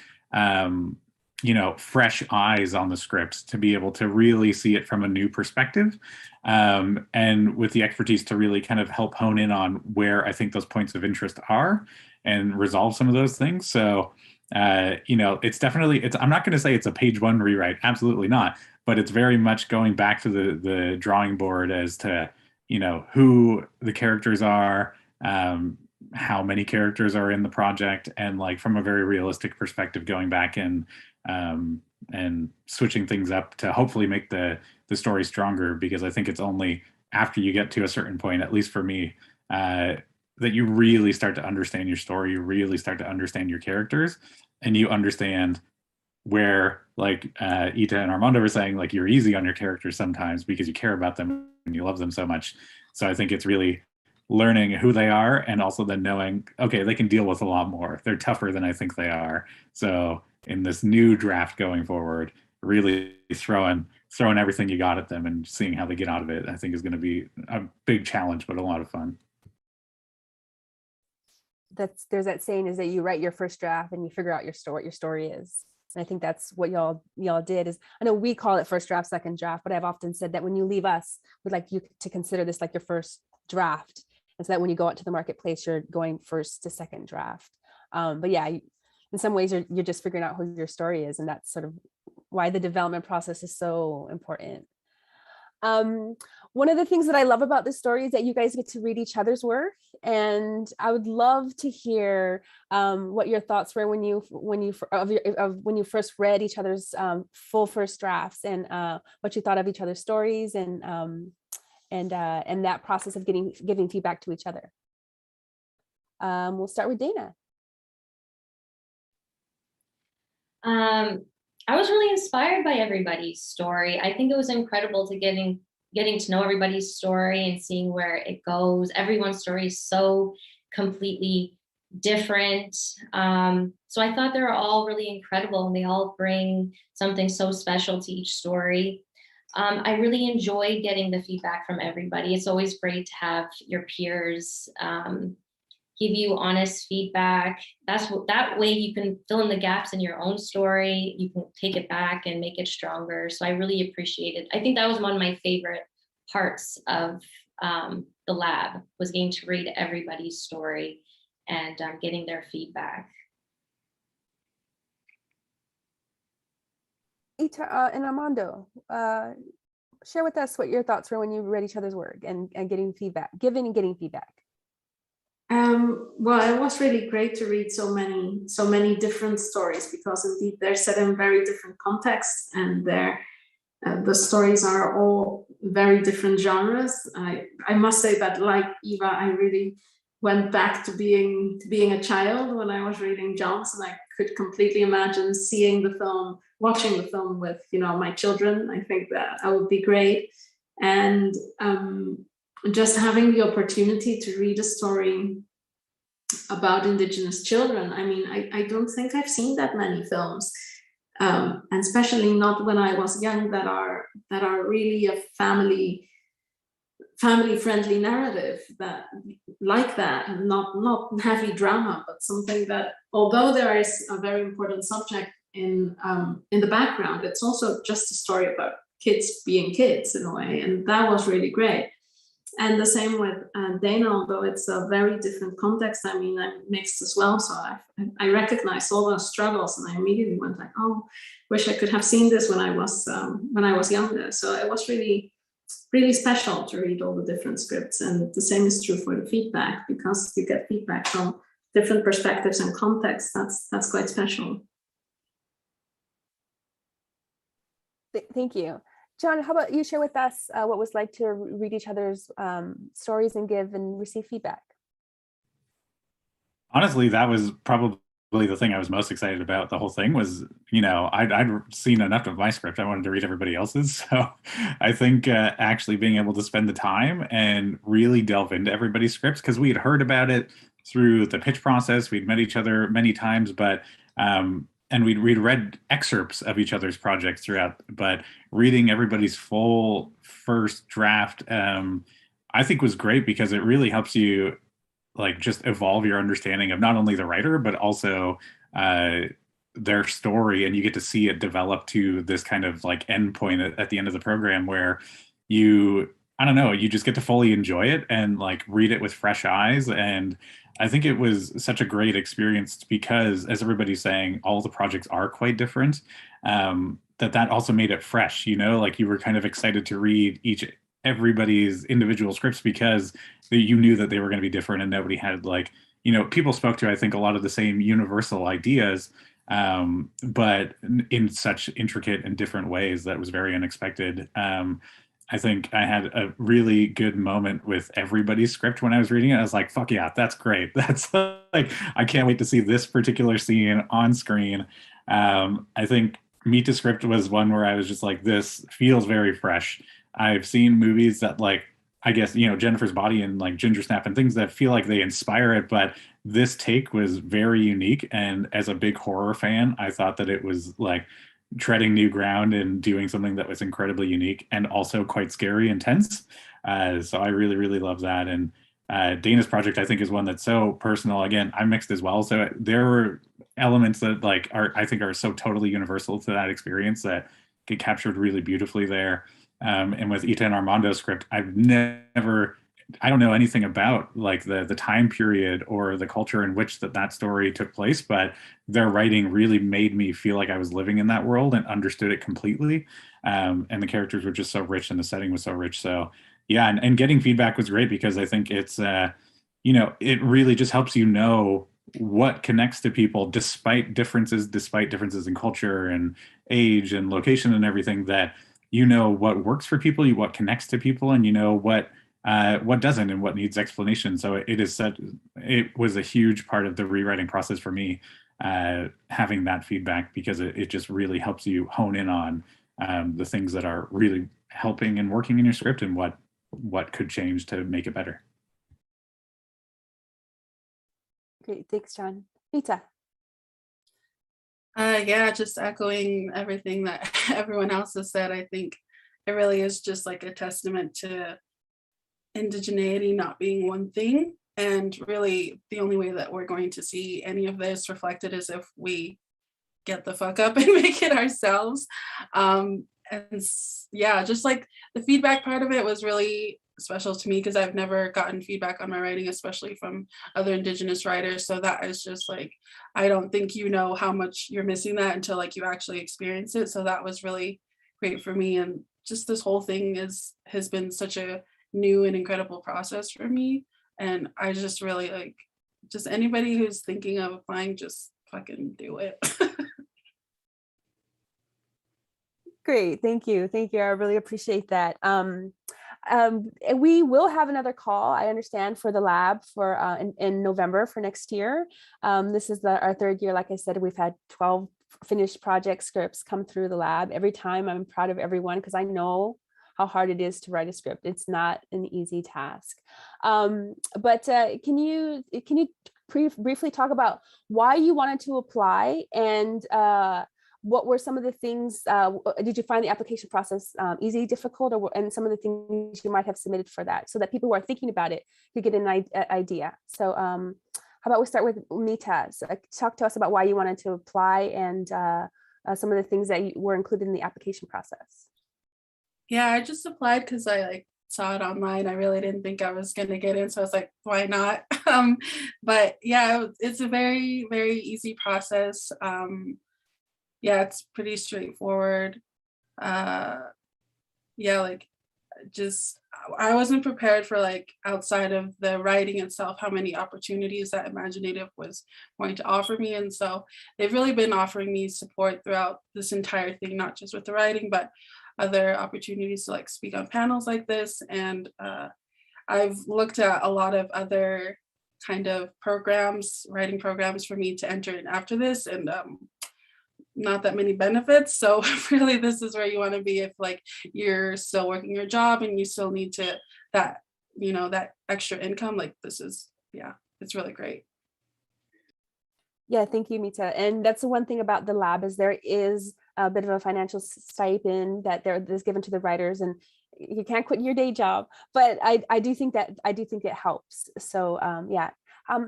fresh eyes on the script to be able to really see it from a new perspective. And with the expertise to really kind of help hone in on where I think those points of interest are and resolve some of those things. So, it's definitely, I'm not going to say it's a page one rewrite, absolutely not, but it's very much going back to the drawing board as to, who the characters are, how many characters are in the project, and like from a very realistic perspective, going back and switching things up to hopefully make the story stronger, because I think it's only after you get to a certain point, at least for me, that you really start to understand your story, you really start to understand your characters, and you understand where, like Ita and Armando were saying, like you're easy on your characters sometimes because you care about them and you love them so much. So I think it's really learning who they are, and also then knowing, okay, they can deal with a lot more. They're tougher than I think they are. So in this new draft going forward, really throwing everything you got at them and seeing how they get out of it, I think is going to be a big challenge, but a lot of fun. There's that saying is that you write your first draft and you figure out what your story is. And I think that's what y'all did. Is, I know we call it first draft, second draft, but I've often said that when you leave us, we'd like you to consider this like your first draft. And so that when you go out to the marketplace, you're going first to second draft. But yeah, in some ways you're just figuring out who your story is. And that's sort of why the development process is so important. One of the things that I love about this story is that you guys get to read each other's work, and I would love to hear what your thoughts were when you first read each other's full first drafts, and what you thought of each other's stories, and that process of giving feedback to each other. We'll start with Dana. I was really inspired by everybody's story. I think it was incredible to getting to know everybody's story and seeing where it goes. Everyone's story is so completely different. So I thought they were all really incredible, and they all bring something so special to each story. I really enjoyed getting the feedback from everybody. It's always great to have your peers give you honest feedback. That way you can fill in the gaps in your own story. You can take it back and make it stronger. So I really appreciate it. I think that was one of my favorite parts of the lab, was getting to read everybody's story and getting their feedback. And Armando, share with us what your thoughts were when you read each other's work and giving and getting feedback. Well, it was really great to read so many different stories, because indeed they're set in very different contexts, and the stories are all very different genres. I must say that, like Eva, I really went back to being a child when I was reading John's, and I could completely imagine watching the film with my children. I think that would be great. And just having the opportunity to read a story about Indigenous children. I mean, I don't think I've seen that many films, and especially not when I was young, that are really a family friendly narrative, that not heavy drama, but something that, although there is a very important subject in the background, it's also just a story about kids being kids in a way, and that was really great. And the same with Dana, although it's a very different context. I mean, I'm mixed as well, so I recognized all those struggles, and I immediately went like, oh, wish I could have seen this when I was younger. So it was really, really special to read all the different scripts, and the same is true for the feedback, because you get feedback from different perspectives and contexts. That's quite special. Thank you. John, how about you share with us what it was like to read each other's stories and give and receive feedback? Honestly, that was probably the thing I was most excited about. The whole thing was, I'd seen enough of my script. I wanted to read everybody else's. So I think actually being able to spend the time and really delve into everybody's scripts, because we had heard about it through the pitch process. We'd met each other many times, but and we'd read excerpts of each other's projects throughout, but reading everybody's full first draft, I think was great, because it really helps you like just evolve your understanding of not only the writer, but also their story. And you get to see it develop to this kind of like end point at the end of the program, where you just get to fully enjoy it and like read it with fresh eyes. And I think it was such a great experience, because as everybody's saying, all the projects are quite different. That also made it fresh, like you were kind of excited to read everybody's individual scripts, because you knew that they were going to be different, and nobody had people spoke to, I think, a lot of the same universal ideas, but in such intricate and different ways that was very unexpected. I think I had a really good moment with everybody's script when I was reading it. I was like, fuck yeah, that's great. That's like, I can't wait to see this particular scene on screen. I think Meet the Script was one where I was just like, this feels very fresh. I've seen movies that like, I guess, Jennifer's Body and like Ginger Snap and things that feel like they inspire it, but this take was very unique. And as a big horror fan, I thought that it was like treading new ground and doing something that was incredibly unique and also quite scary and tense. So I really, really love that. And Dana's project, I think, is one that's so personal. Again, I'm mixed as well. So there were elements that like are, I think, are so totally universal to that experience that get captured really beautifully there. And with Ita and Armando's script, I don't know anything about like the time period or the culture in which that story took place, but their writing really made me feel like I was living in that world and understood it completely. And the characters were just so rich and the setting was so rich. So yeah, and getting feedback was great because I think it's, it really just helps you know what connects to people despite differences in culture and age and location and everything, that you know what works for people, what connects to people, and you know what doesn't and what needs explanation. So it was a huge part of the rewriting process for me, having that feedback, because it just really helps you hone in on the things that are really helping and working in your script and what could change to make it better. Great, thanks, John. Rita. Yeah, just echoing everything that everyone else has said. I think it really is just like a testament to indigeneity not being one thing. And really the only way that we're going to see any of this reflected is if we get the fuck up and make it ourselves. And yeah, just like the feedback part of it was really special to me because I've never gotten feedback on my writing, especially from other Indigenous writers. So that is just like, I don't think you know how much you're missing that until like you actually experience it. So that was really great for me. And just this whole thing has been such a new and incredible process for me. And I just really like, just anybody who's thinking of applying, just fucking do it. Great, thank you. I really appreciate that. We will have another call, I understand, for the lab for in November for next year. This is our third year. Like I said, we've had 12 finished project scripts come through the lab. Every time I'm proud of everyone because I know how hard it is to write a script. It's not an easy task. But can you briefly talk about why you wanted to apply and what were some of the things, did you find the application process easy, difficult, and some of the things you might have submitted for that so that people who are thinking about it could get an idea. So how about we start with Mita? So, talk to us about why you wanted to apply and some of the things that were included in the application process. Yeah, I just applied because I like saw it online. I really didn't think I was going to get in. So I was like, why not? But yeah, it's a very, very easy process. Yeah, it's pretty straightforward. Yeah, like just I wasn't prepared for like outside of the writing itself, how many opportunities that Imaginative was going to offer me. And so they've really been offering me support throughout this entire thing, not just with the writing, but other opportunities to like speak on panels like this. And I've looked at a lot of other kind of programs, writing programs for me to enter in after this, and not that many benefits. So really this is where you want to be if like you're still working your job and you still need that extra income. Like this is, yeah, it's really great. Yeah, thank you, Mita. And that's the one thing about the lab is there is a bit of a financial stipend that is given to the writers, and you can't quit your day job. But I do think it helps. So yeah.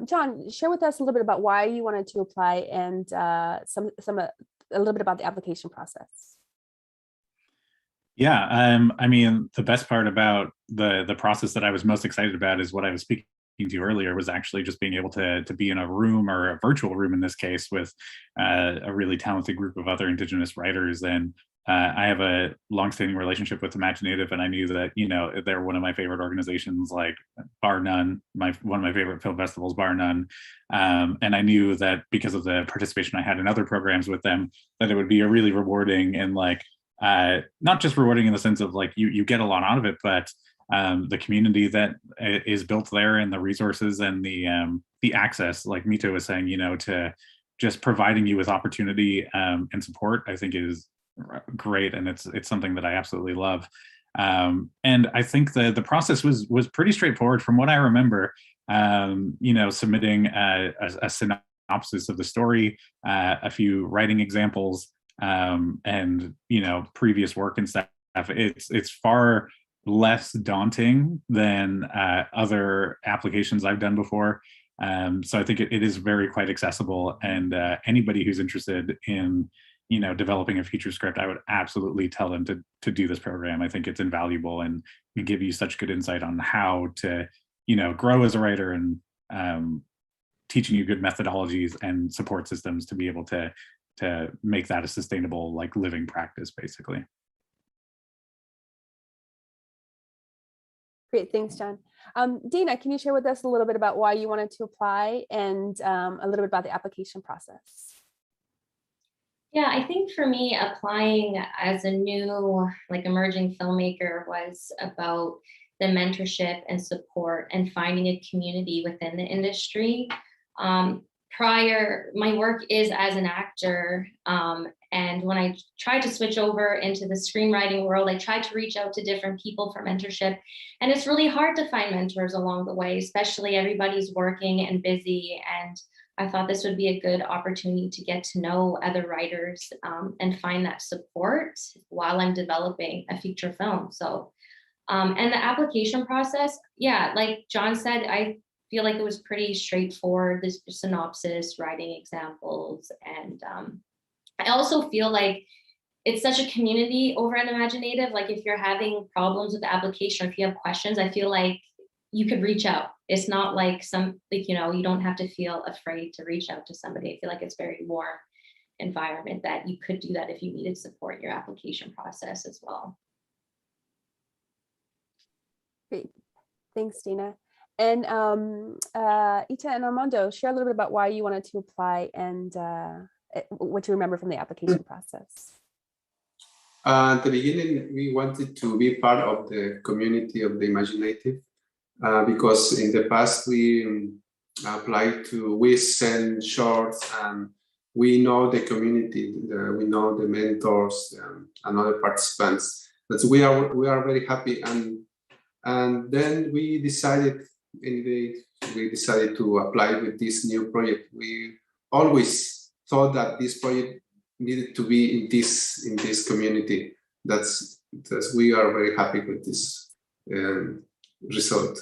John, share with us a little bit about why you wanted to apply and a little bit about the application process. Yeah, I mean, the best part about the process that I was most excited about is what I was speaking to earlier, was actually just being able to be in a room, or a virtual room in this case, with a really talented group of other Indigenous writers. And I have a longstanding relationship with Imaginative, and I knew that, they're one of my favorite organizations, like bar none, one of my favorite film festivals, bar none. And I knew that because of the participation I had in other programs with them, that it would be a really rewarding and like, not just rewarding in the sense of like you get a lot out of it, but the community that is built there, and the resources and the access, like Mito was saying, to just providing you with opportunity and support, I think is great, and it's something that I absolutely love. And I think the process was pretty straightforward from what I remember. Submitting a synopsis of the story, a few writing examples, and previous work and stuff. It's far less daunting than other applications I've done before. So I think it is very quite accessible, and anybody who's interested in developing a feature script, I would absolutely tell them to do this program. I think it's invaluable and can give you such good insight on how to grow as a writer, and teaching you good methodologies and support systems to be able to make that a sustainable living practice, basically. Great, thanks, John. Dana, can you share with us a little bit about why you wanted to apply and a little bit about the application process? Yeah, I think for me, applying as a new emerging filmmaker was about the mentorship and support and finding a community within the industry. My work is as an actor, and when I tried to switch over into the screenwriting world, I tried to reach out to different people for mentorship, and it's really hard to find mentors along the way, especially everybody's working and busy, and I thought this would be a good opportunity to get to know other writers and find that support while I'm developing a feature film. So, and the application process, yeah, like John said, I feel like it was pretty straightforward. This synopsis, writing examples, and I also feel like it's such a community over at Imaginative. Like if you're having problems with the application, or if you have questions, I feel like you could reach out. It's not like you don't have to feel afraid to reach out to somebody. I feel like it's very warm environment that you could do that if you needed support in your application process as well. Great, thanks, Dina. And Ita and Armando, share a little bit about why you wanted to apply and what you remember from the application process. At the beginning, we wanted to be part of the community of the Imaginative because in the past we we send shorts, and we know the community, we know the mentors and other participants. But we are very happy, and then we decided to apply with this new project. We always thought that this project needed to be in this community. That's we are very happy with this result.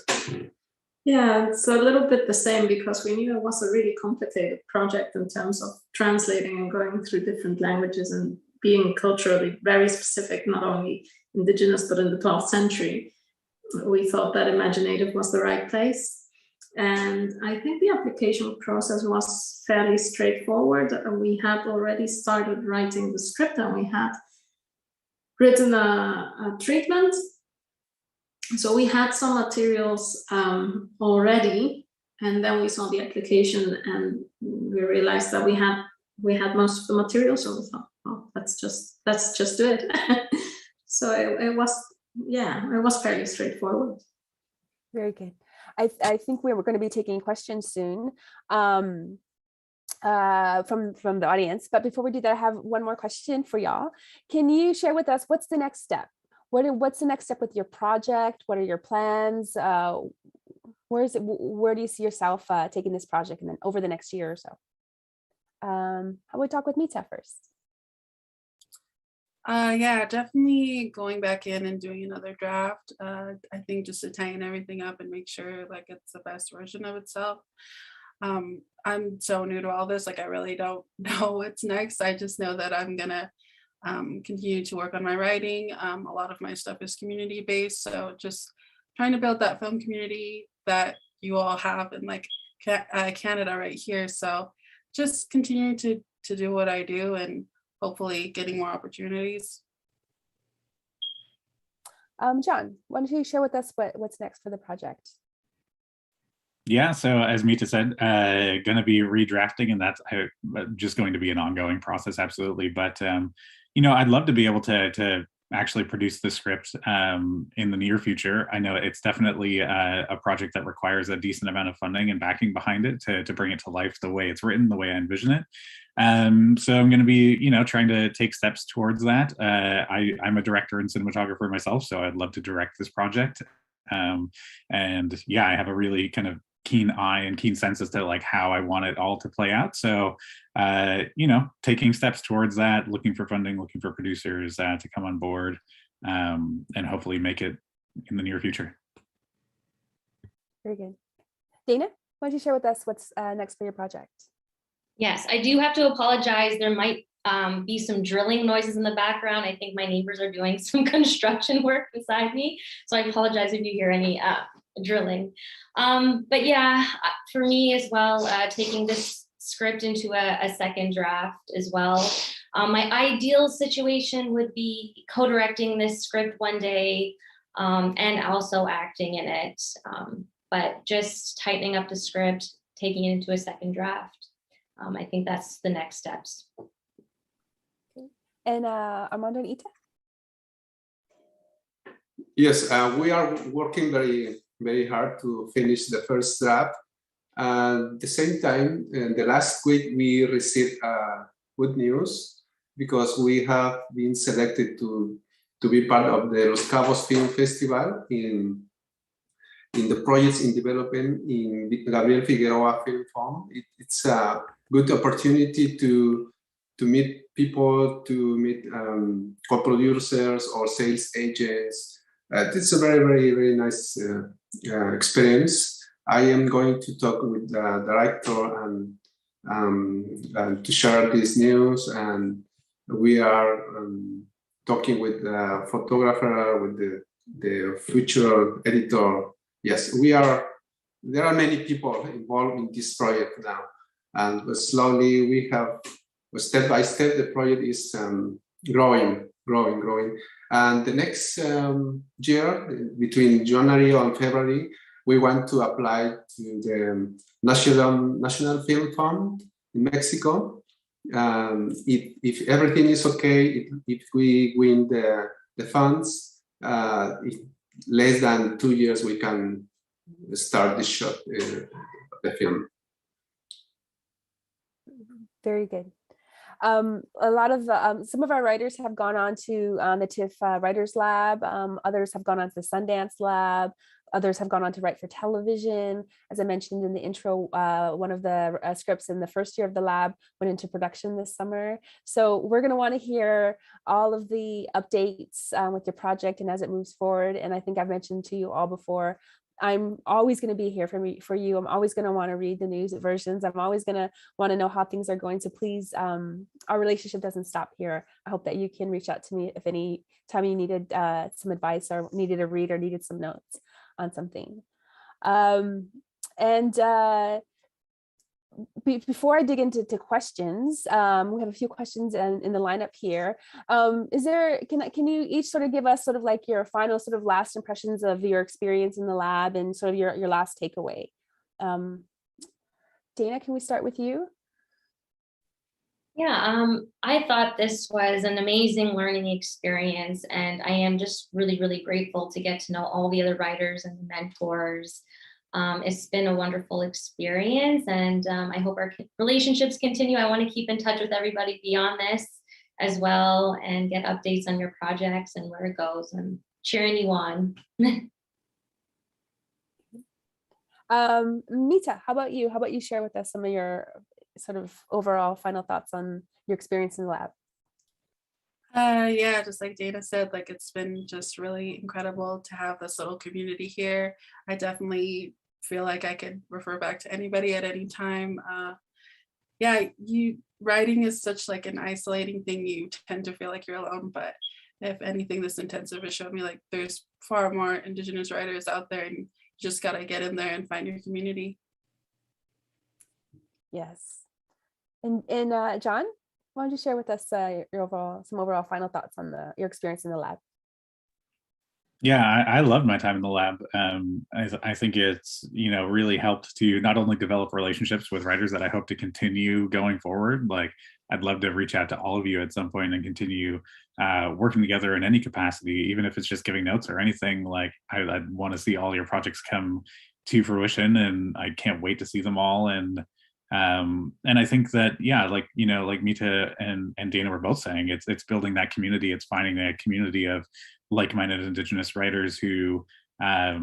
Yeah, it's a little bit the same, because we knew it was a really complicated project in terms of translating and going through different languages and being culturally very specific, not only indigenous, but in the 12th century. We thought that Imaginative was the right place. And I think the application process was fairly straightforward. We had already started writing the script, and we had written a treatment. So we had some materials already, and then we saw the application and we realized that we had most of the material. So we thought, oh, let's just do it. So it was fairly straightforward. Very good. I think we're going to be taking questions soon from the audience. But before we do that, I have one more question for y'all. Can you share with us what's the next step? What's the next step with your project? What are your plans? Where do you see yourself taking this project, and then over the next year or so? How about we talk with Mita first? Yeah, definitely going back in and doing another draft. I think just to tighten everything up and make sure it's the best version of itself. I'm so new to all this, I really don't know what's next. I just know that I'm gonna continue to work on my writing. A lot of my stuff is community based, so just trying to build that film community that you all have in Canada right here. So just continue to do what I do, and hopefully getting more opportunities. John, why don't you share with us what's next for the project? Yeah, so as Mita said, going to be redrafting, and that's just going to be an ongoing process, absolutely. But I'd love to be able to actually produce the script in the near future. I know it's definitely a project that requires a decent amount of funding and backing behind it to bring it to life the way it's written, the way I envision it. So I'm going to be, trying to take steps towards that. I'm a director and cinematographer myself, so I'd love to direct this project. And yeah, I have a really kind of keen eye and keen sense as to how I want it all to play out. So, taking steps towards that, looking for funding, looking for producers to come on board, and hopefully make it in the near future. Very good. Dana? Why don't you share with us what's next for your project? Yes, I do have to apologize. There might be some drilling noises in the background. I think my neighbors are doing some construction work beside me. So I apologize if you hear any drilling. But yeah, for me as well, taking this script into a second draft as well. My ideal situation would be co-directing this script one day and also acting in it. But just tightening up the script, taking it into a second draft. I think that's the next steps. And Armando and Ita? Yes, we are working very, very hard to finish the first draft. At the same time, in the last week, we received good news because we have been selected to be part of the Los Cabos Film Festival in the projects in development in Gabriel Figueroa Film Fund. It's a good opportunity to meet people, to meet co-producers or sales agents. It's a very, very, very nice experience. I am going to talk with the director and to share this news. And we are talking with the photographer, with the future editor. Yes, there are many people involved in this project now. And slowly we have, step by step, the project is growing. And the next year, between January and February, we want to apply to the National Film Fund in Mexico. If everything is okay, if we win the funds, less than 2 years, we can start the shot, the film. Very good. A lot of some of our writers have gone on to the TIFF Writers Lab. Others have gone on to the Sundance Lab. Others have gone on to write for television. As I mentioned in the intro, one of the scripts in the first year of the lab went into production this summer. So we're going to want to hear all of the updates with your project and as it moves forward. And I think I've mentioned to you all before, I'm always going to be here for you. I'm always going to want to read the news versions. I'm always going to want to know how things are going. So please, our relationship doesn't stop here. I hope that you can reach out to me if any time you needed some advice or needed a read or needed some notes on something. Before I dig into questions, we have a few questions in the lineup here. Can you each sort of give us sort of like your final sort of last impressions of your experience in the lab and sort of your last takeaway? Dana, can we start with you? Yeah, I thought this was an amazing learning experience, and I am just really, really grateful to get to know all the other writers and mentors. It's been a wonderful experience, and I hope our relationships continue. I want to keep in touch with everybody beyond this as well and get updates on your projects and where it goes. I'm cheering you on. Mita, how about you? How about you share with us some of your sort of overall final thoughts on your experience in the lab? Yeah, just like Dana said, like it's been just really incredible to have this little community here. I definitely feel like I could refer back to anybody at any time. Yeah, writing is such like an isolating thing. You tend to feel like you're alone, but if anything, this intensive has showed me like there's far more Indigenous writers out there, and you just gotta get in there and find your community. Yes. And John, why don't you share with us some overall final thoughts on your experience in the lab? Yeah, I loved my time in the lab. I think it's really helped to not only develop relationships with writers that I hope to continue going forward. Like I'd love to reach out to all of you at some point and continue working together in any capacity, even if it's just giving notes or anything. Like I'd want to see all your projects come to fruition, and I can't wait to see them all. And I think that, yeah, like Mita and Dana were both saying, it's building that community. It's finding that community of like-minded Indigenous writers who are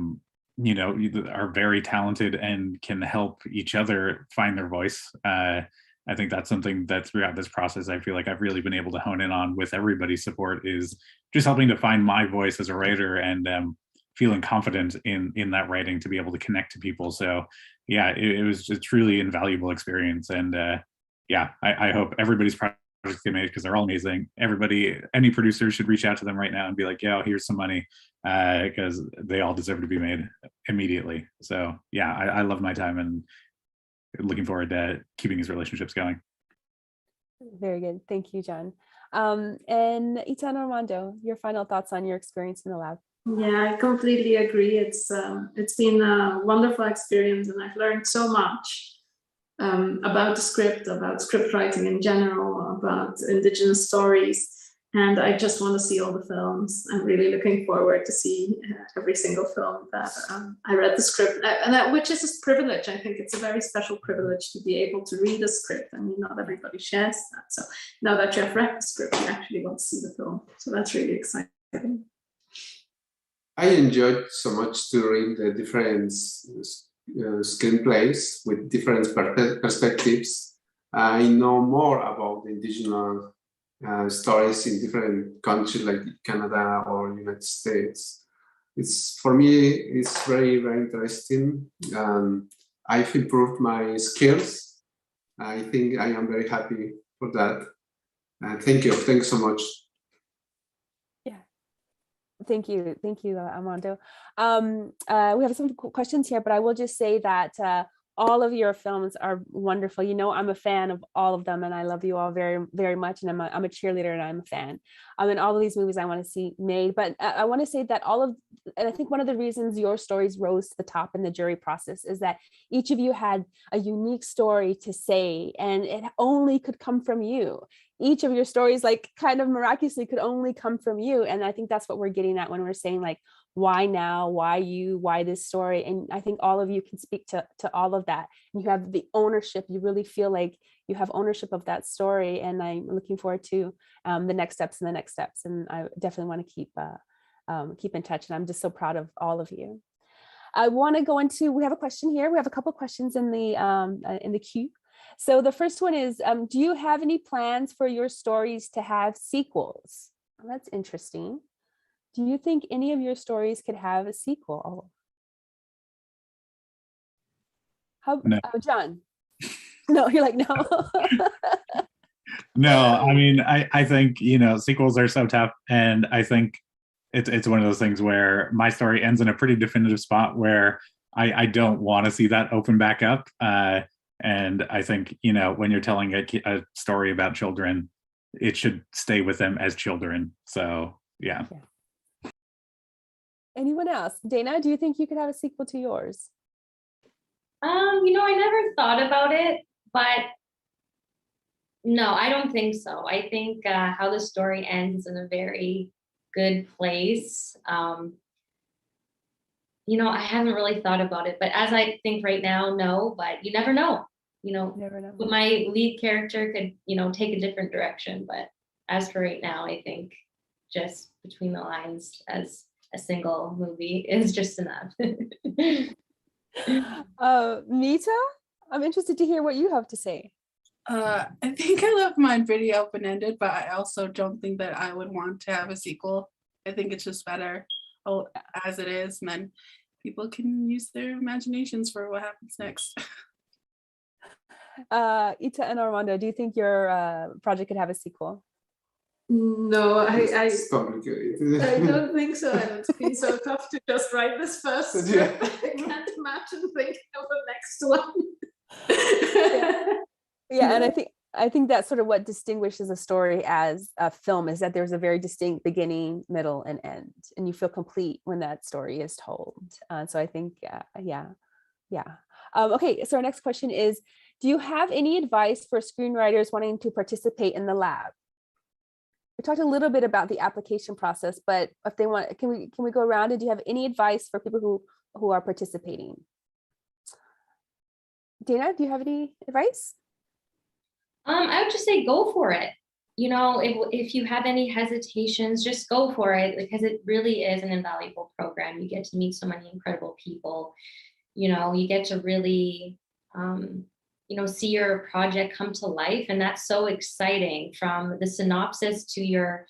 very talented and can help each other find their voice. I think that's something that throughout this process, I feel like I've really been able to hone in on with everybody's support, is just helping to find my voice as a writer and feeling confident in that writing to be able to connect to people. So yeah, it was a truly invaluable experience. And yeah, I hope everybody's projects get made because they're all amazing. Everybody, any producer should reach out to them right now and be like, yeah, here's some money, because they all deserve to be made immediately. So yeah, I love my time and looking forward to keeping these relationships going. Very good. Thank you, John. And Ita and Armando, your final thoughts on your experience in the lab. Yeah, I completely agree. It's been a wonderful experience, and I've learned so much about the script, about script writing in general, about Indigenous stories. And I just want to see all the films. I'm really looking forward to see every single film that I read the script, which is a privilege. I think it's a very special privilege to be able to read a script. I mean, not everybody shares that. So now that you have read the script, you actually want to see the film. So that's really exciting. I enjoyed so much to read the different screenplays with different perspectives. I know more about the indigenous stories in different countries like Canada or United States. For me, it's very, very interesting. I've improved my skills. I think I am very happy for that. Thank you. Thanks so much. Thank you, Armando. We have some questions here, but I will just say that all of your films are wonderful. You know, I'm a fan of all of them, and I love you all very, very much. And I'm a cheerleader, and I'm a fan. And all of these movies I want to see made. But I want to say that and I think one of the reasons your stories rose to the top in the jury process is that each of you had a unique story to say, and it only could come from you. Each of your stories, like, kind of miraculously could only come from you. And I think that's what we're getting at when we're saying, like, why now, why you, why this story? And I think all of you can speak to all of that. And you have the ownership. You really feel like you have ownership of that story. And I'm looking forward to the next steps and the next steps. And I definitely want to keep in touch. And I'm just so proud of all of you. I want to go into, we have a question here. We have a couple of questions in the queue. So the first one is, do you have any plans for your stories to have sequels? Well, that's interesting. Do you think any of your stories could have a sequel? No. John? No, you're like, no. No, I mean, I think, sequels are so tough. And I think it's one of those things where my story ends in a pretty definitive spot where I don't want to see that open back up. And I think, when you're telling a story about children, it should stay with them as children. So, yeah. Anyone else? Dana, do you think you could have a sequel to yours? I never thought about it, but no, I don't think so. I think how the story ends in a very good place. I haven't really thought about it, but as I think right now, no, but you never know. Never know. But my lead character could, take a different direction. But as for right now, I think just Between the Lines as a single movie is just enough. Mita, I'm interested to hear what you have to say. I think I left mine pretty open-ended, but I also don't think that I would want to have a sequel. I think it's just better as it is, and then people can use their imaginations for what happens next. Ita and Armando, do you think your project could have a sequel? No, It's complicated. I don't think so. And it's been so tough to just write this first script. I can't imagine thinking of the next one. Yeah, and I think that's sort of what distinguishes a story as a film, is that there's a very distinct beginning, middle, and end, and you feel complete when that story is told. So I think, yeah. Okay, so our next question is, do you have any advice for screenwriters wanting to participate in the lab? We talked a little bit about the application process, but if they want, can we go around, and do you have any advice for people who are participating? Dana, do you have any advice? I would just say go for it. If you have any hesitations, just go for it, because it really is an invaluable program. You get to meet so many incredible people. You get to really, see your project come to life. And that's so exciting. From the synopsis to your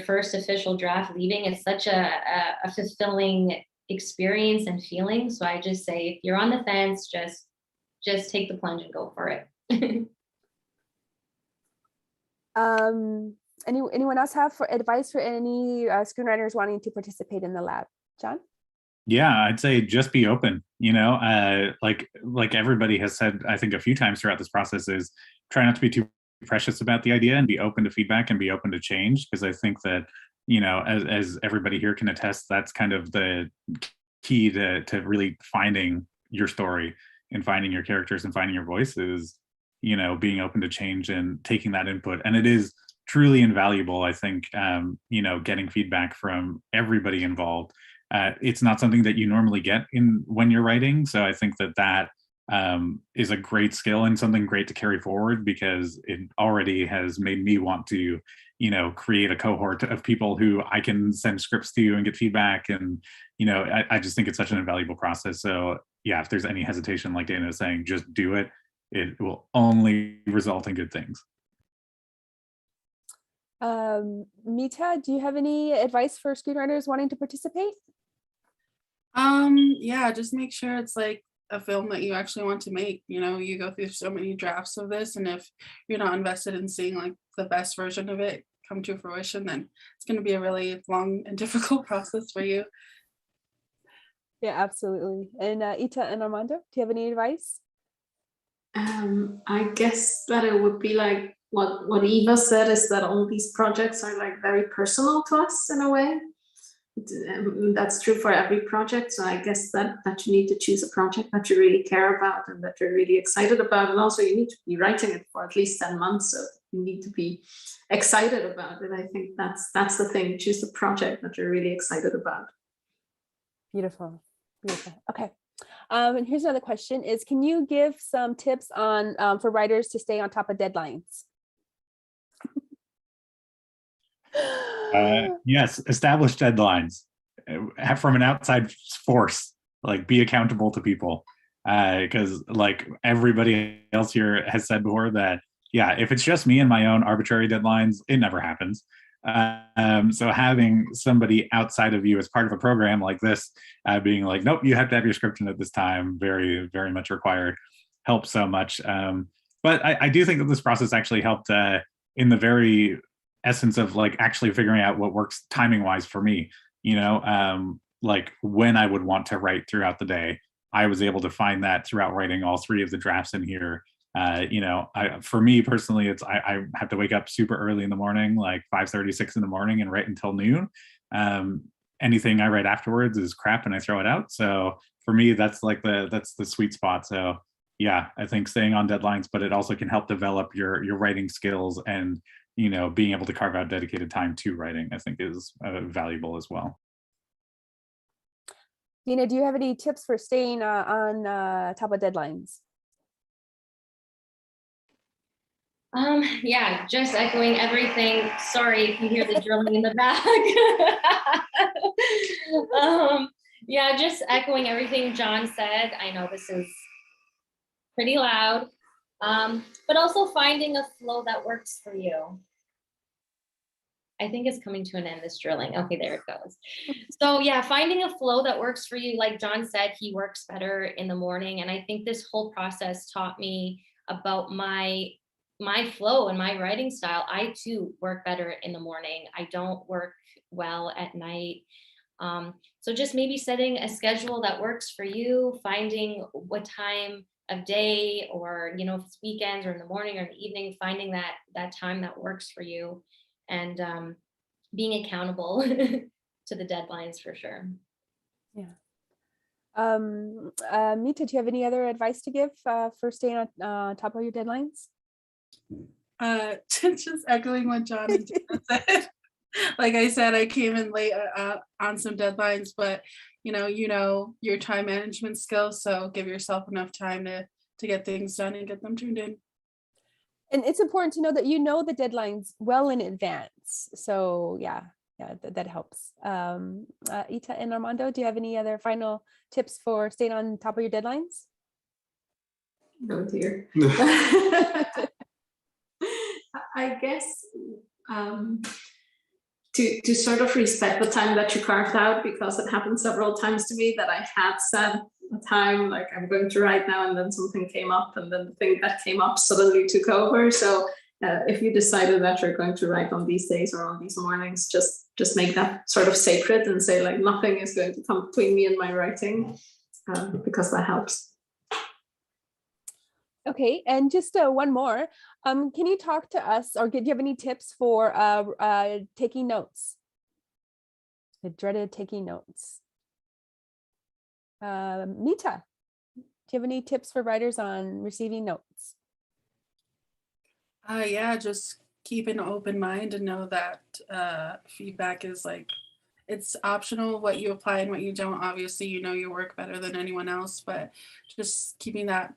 first official draft leaving, it's such a fulfilling experience and feeling. So I just say, if you're on the fence, just take the plunge and go for it. Anyone else have advice for any screenwriters wanting to participate in the lab? John? Yeah, I'd say just be open, like everybody has said, I think a few times throughout this process, is try not to be too precious about the idea and be open to feedback and be open to change. Because I think that, as everybody here can attest, that's kind of the key to really finding your story and finding your characters and finding your voice is, being open to change and taking that input. And it is truly invaluable, I think, getting feedback from everybody involved. It's not something that you normally get when you're writing. So I think that is a great skill and something great to carry forward, because it already has made me want to, create a cohort of people who I can send scripts to and get feedback. And, I just think it's such an invaluable process. So yeah, if there's any hesitation, like Dana was saying, just do it. It will only result in good things. Mita, do you have any advice for screenwriters wanting to participate? Yeah, just make sure it's like a film that you actually want to make. You go through so many drafts of this, and if you're not invested in seeing like the best version of it come to fruition, then it's going to be a really long and difficult process for you. Yeah, absolutely. And Ita and Armando, do you have any advice? I guess that it would be like what Eva said, is that all these projects are like very personal to us in a way. That's true for every project. So I guess that you need to choose a project that you really care about and that you're really excited about. And also you need to be writing it for at least 10 months. So you need to be excited about it. I think that's the thing. Choose the project that you're really excited about. Beautiful. Okay. And here's another question is, can you give some tips on for writers to stay on top of deadlines? Yes, establish deadlines from an outside force, like be accountable to people, because like everybody else here has said before that, yeah, if it's just me and my own arbitrary deadlines, it never happens. So having somebody outside of you as part of a program like this, being like, nope, you have to have your script in at this time, very, very much required, helps so much. But I do think that this process actually helped in the very essence of like actually figuring out what works timing wise for me, like when I would want to write throughout the day. I was able to find that throughout writing all 3 of the drafts in here. For me personally, I have to wake up super early in the morning, like 5:30, 6 in the morning, and write until noon. Anything I write afterwards is crap and I throw it out. So for me, that's the sweet spot. So yeah, I think staying on deadlines, but it also can help develop your writing skills, and being able to carve out dedicated time to writing, I think is valuable as well. Dina, do you have any tips for staying on top of deadlines? Yeah, just echoing everything. Sorry if you hear the drilling in the back. Yeah, just echoing everything John said. I know this is pretty loud, but also finding a flow that works for you. I think it's coming to an end, this drilling. Okay, there it goes. So yeah, finding a flow that works for you. Like John said, he works better in the morning. And I think this whole process taught me about my flow and my writing style. I too work better in the morning. I don't work well at night. So just maybe setting a schedule that works for you, finding what time of day, or if it's weekends or in the morning or in the evening, finding that time that works for you, and being accountable to the deadlines for sure. Yeah. Mita, do you have any other advice to give for staying on top of your deadlines? Just echoing what John and Dana said. Like I said, I came in late on some deadlines, but your time management skills. So give yourself enough time to get things done and get them turned in. And it's important to know that the deadlines well in advance. So yeah, that helps. Ita and Armando, do you have any other final tips for staying on top of your deadlines? Oh dear. I guess to sort of respect the time that you carved out, because it happened several times to me that I had set a time like I'm going to write now, and then something came up, and then the thing that came up suddenly took over. So if you decided that you're going to write on these days or on these mornings, just make that sort of sacred and say like nothing is going to come between me and my writing, because that helps. Okay, and just one more. Can you talk to us, or do you have any tips for taking notes? The dreaded taking notes. Mita, do you have any tips for writers on receiving notes? Yeah, just keep an open mind and know that feedback is like, it's optional what you apply and what you don't. Obviously, you know your work better than anyone else, but just keeping that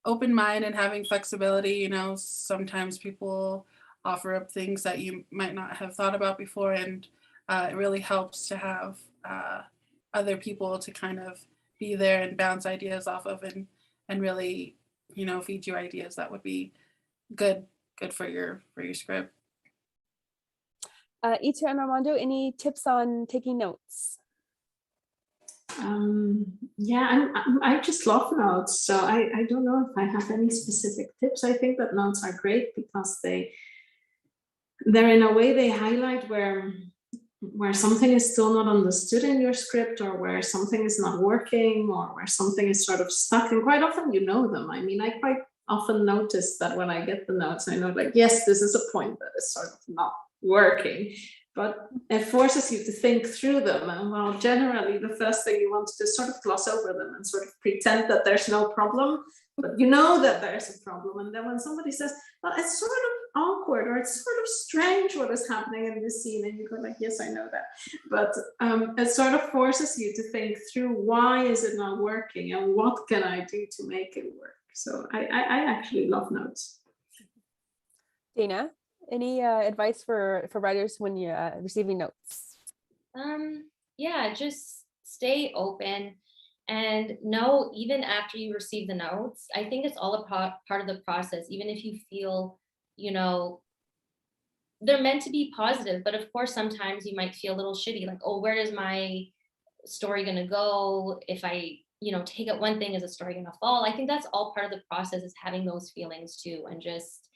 open mind and having flexibility. You know, sometimes people offer up things that you might not have thought about before, and it really helps to have other people to kind of be there and bounce ideas off of, and really, you know, feed you ideas that would be good for your script. Ita and Armando, any tips on taking notes? Yeah, I just love notes, so I don't know if I have any specific tips. I think that notes are great because they're in a way they highlight where something is still not understood in your script, or where something is not working, or where something is sort of stuck. And quite often you know them. I mean, I quite often notice that when I get the notes, I know like, yes, this is a point that is sort of not working, but it forces you to think through them. And well, generally the first thing you want to do is sort of gloss over them and sort of pretend that there's no problem, but you know that there's a problem. And then when somebody says, well, it's sort of awkward, or it's sort of strange what is happening in this scene, and you go like, yes, I know that. But it sort of forces you to think through, why is it not working, and what can I do to make it work? So I actually love notes. Dana, any advice for writers when you're receiving notes? Yeah, just stay open and know, even after you receive the notes, I think it's all a part of the process. Even if you feel, you know, they're meant to be positive, but of course sometimes you might feel a little shitty, like, oh, where is my story gonna go if I, you know, take up one thing? Is the story gonna fall? I think that's all part of the process, is having those feelings too, and just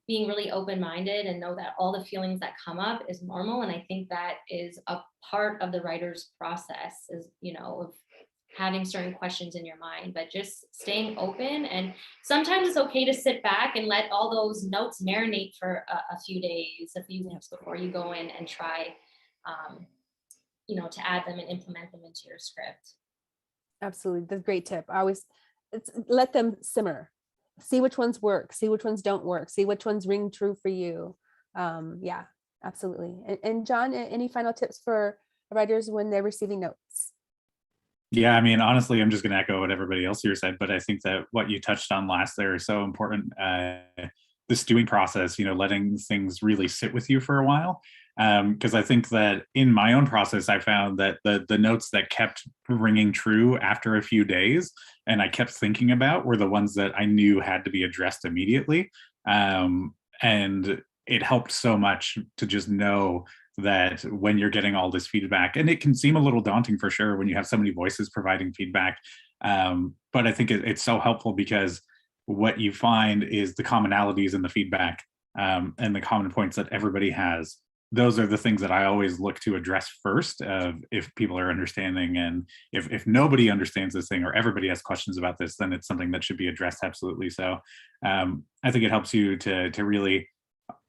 being really open-minded and know that all the feelings that come up is normal. And I think that is a part of the writer's process, is, you know, of having certain questions in your mind, but just staying open. And sometimes it's okay to sit back and let all those notes marinate for a few days, a few weeks before you go in and try, you know, to add them and implement them into your script. Absolutely, that's a great tip. I always let them simmer. See which ones work, see which ones don't work, see which ones ring true for you. Yeah, absolutely. And John, any final tips for writers when they're receiving notes? Yeah, I mean, honestly, I'm just going to echo what everybody else here said, but I think that what you touched on last there is so important. The stewing process, you know, letting things really sit with you for a while. Because I think that in my own process, I found that the notes that kept ringing true after a few days and I kept thinking about were the ones that I knew had to be addressed immediately. And it helped so much to just know that when you're getting all this feedback, and it can seem a little daunting for sure when you have so many voices providing feedback, but I think it's so helpful, because what you find is the commonalities in the feedback, and the common points that everybody has. Those are the things that I always look to address first, if people are understanding. And if nobody understands this thing, or everybody has questions about this, then it's something that should be addressed absolutely. So I think it helps you to really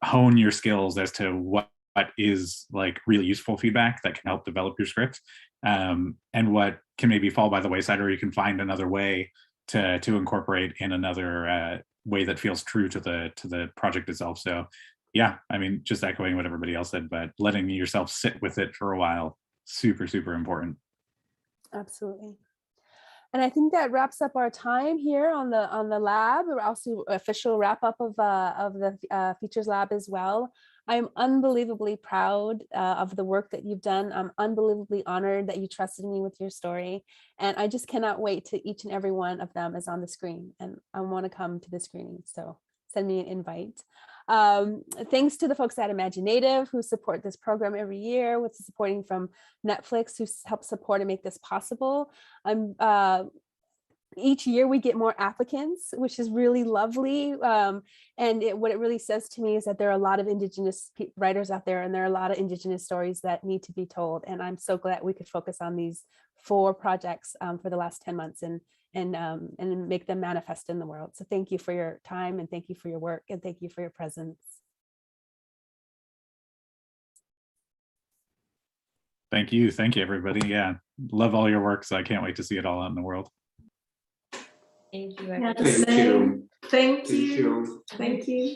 hone your skills as to what is like really useful feedback that can help develop your script, and what can maybe fall by the wayside, or you can find another way to incorporate in another way that feels true to the project itself. So yeah, I mean, just echoing what everybody else said, but letting yourself sit with it for a while, super, super important. Absolutely. And I think that wraps up our time here on the lab. We're also official wrap up of the Features Lab as well. I'm unbelievably proud of the work that you've done. I'm unbelievably honored that you trusted me with your story. And I just cannot wait to each and every one of them is on the screen. And I want to come to the screening. So send me an invite. Thanks to the folks at Imaginative who support this program every year, with supporting from Netflix who help support and make this possible. Each year we get more applicants, which is really lovely. What it really says to me is that there are a lot of Indigenous writers out there, and there are a lot of Indigenous stories that need to be told. And I'm so glad we could focus on these 4 projects for the last 10 months and make them manifest in the world. So thank you for your time, and thank you for your work, and thank you for your presence. Thank you everybody. Yeah, love all your work, so I can't wait to see it all out in the world. Thank you, Yeah, everyone. the same. Thank Thank you. you. Thank you.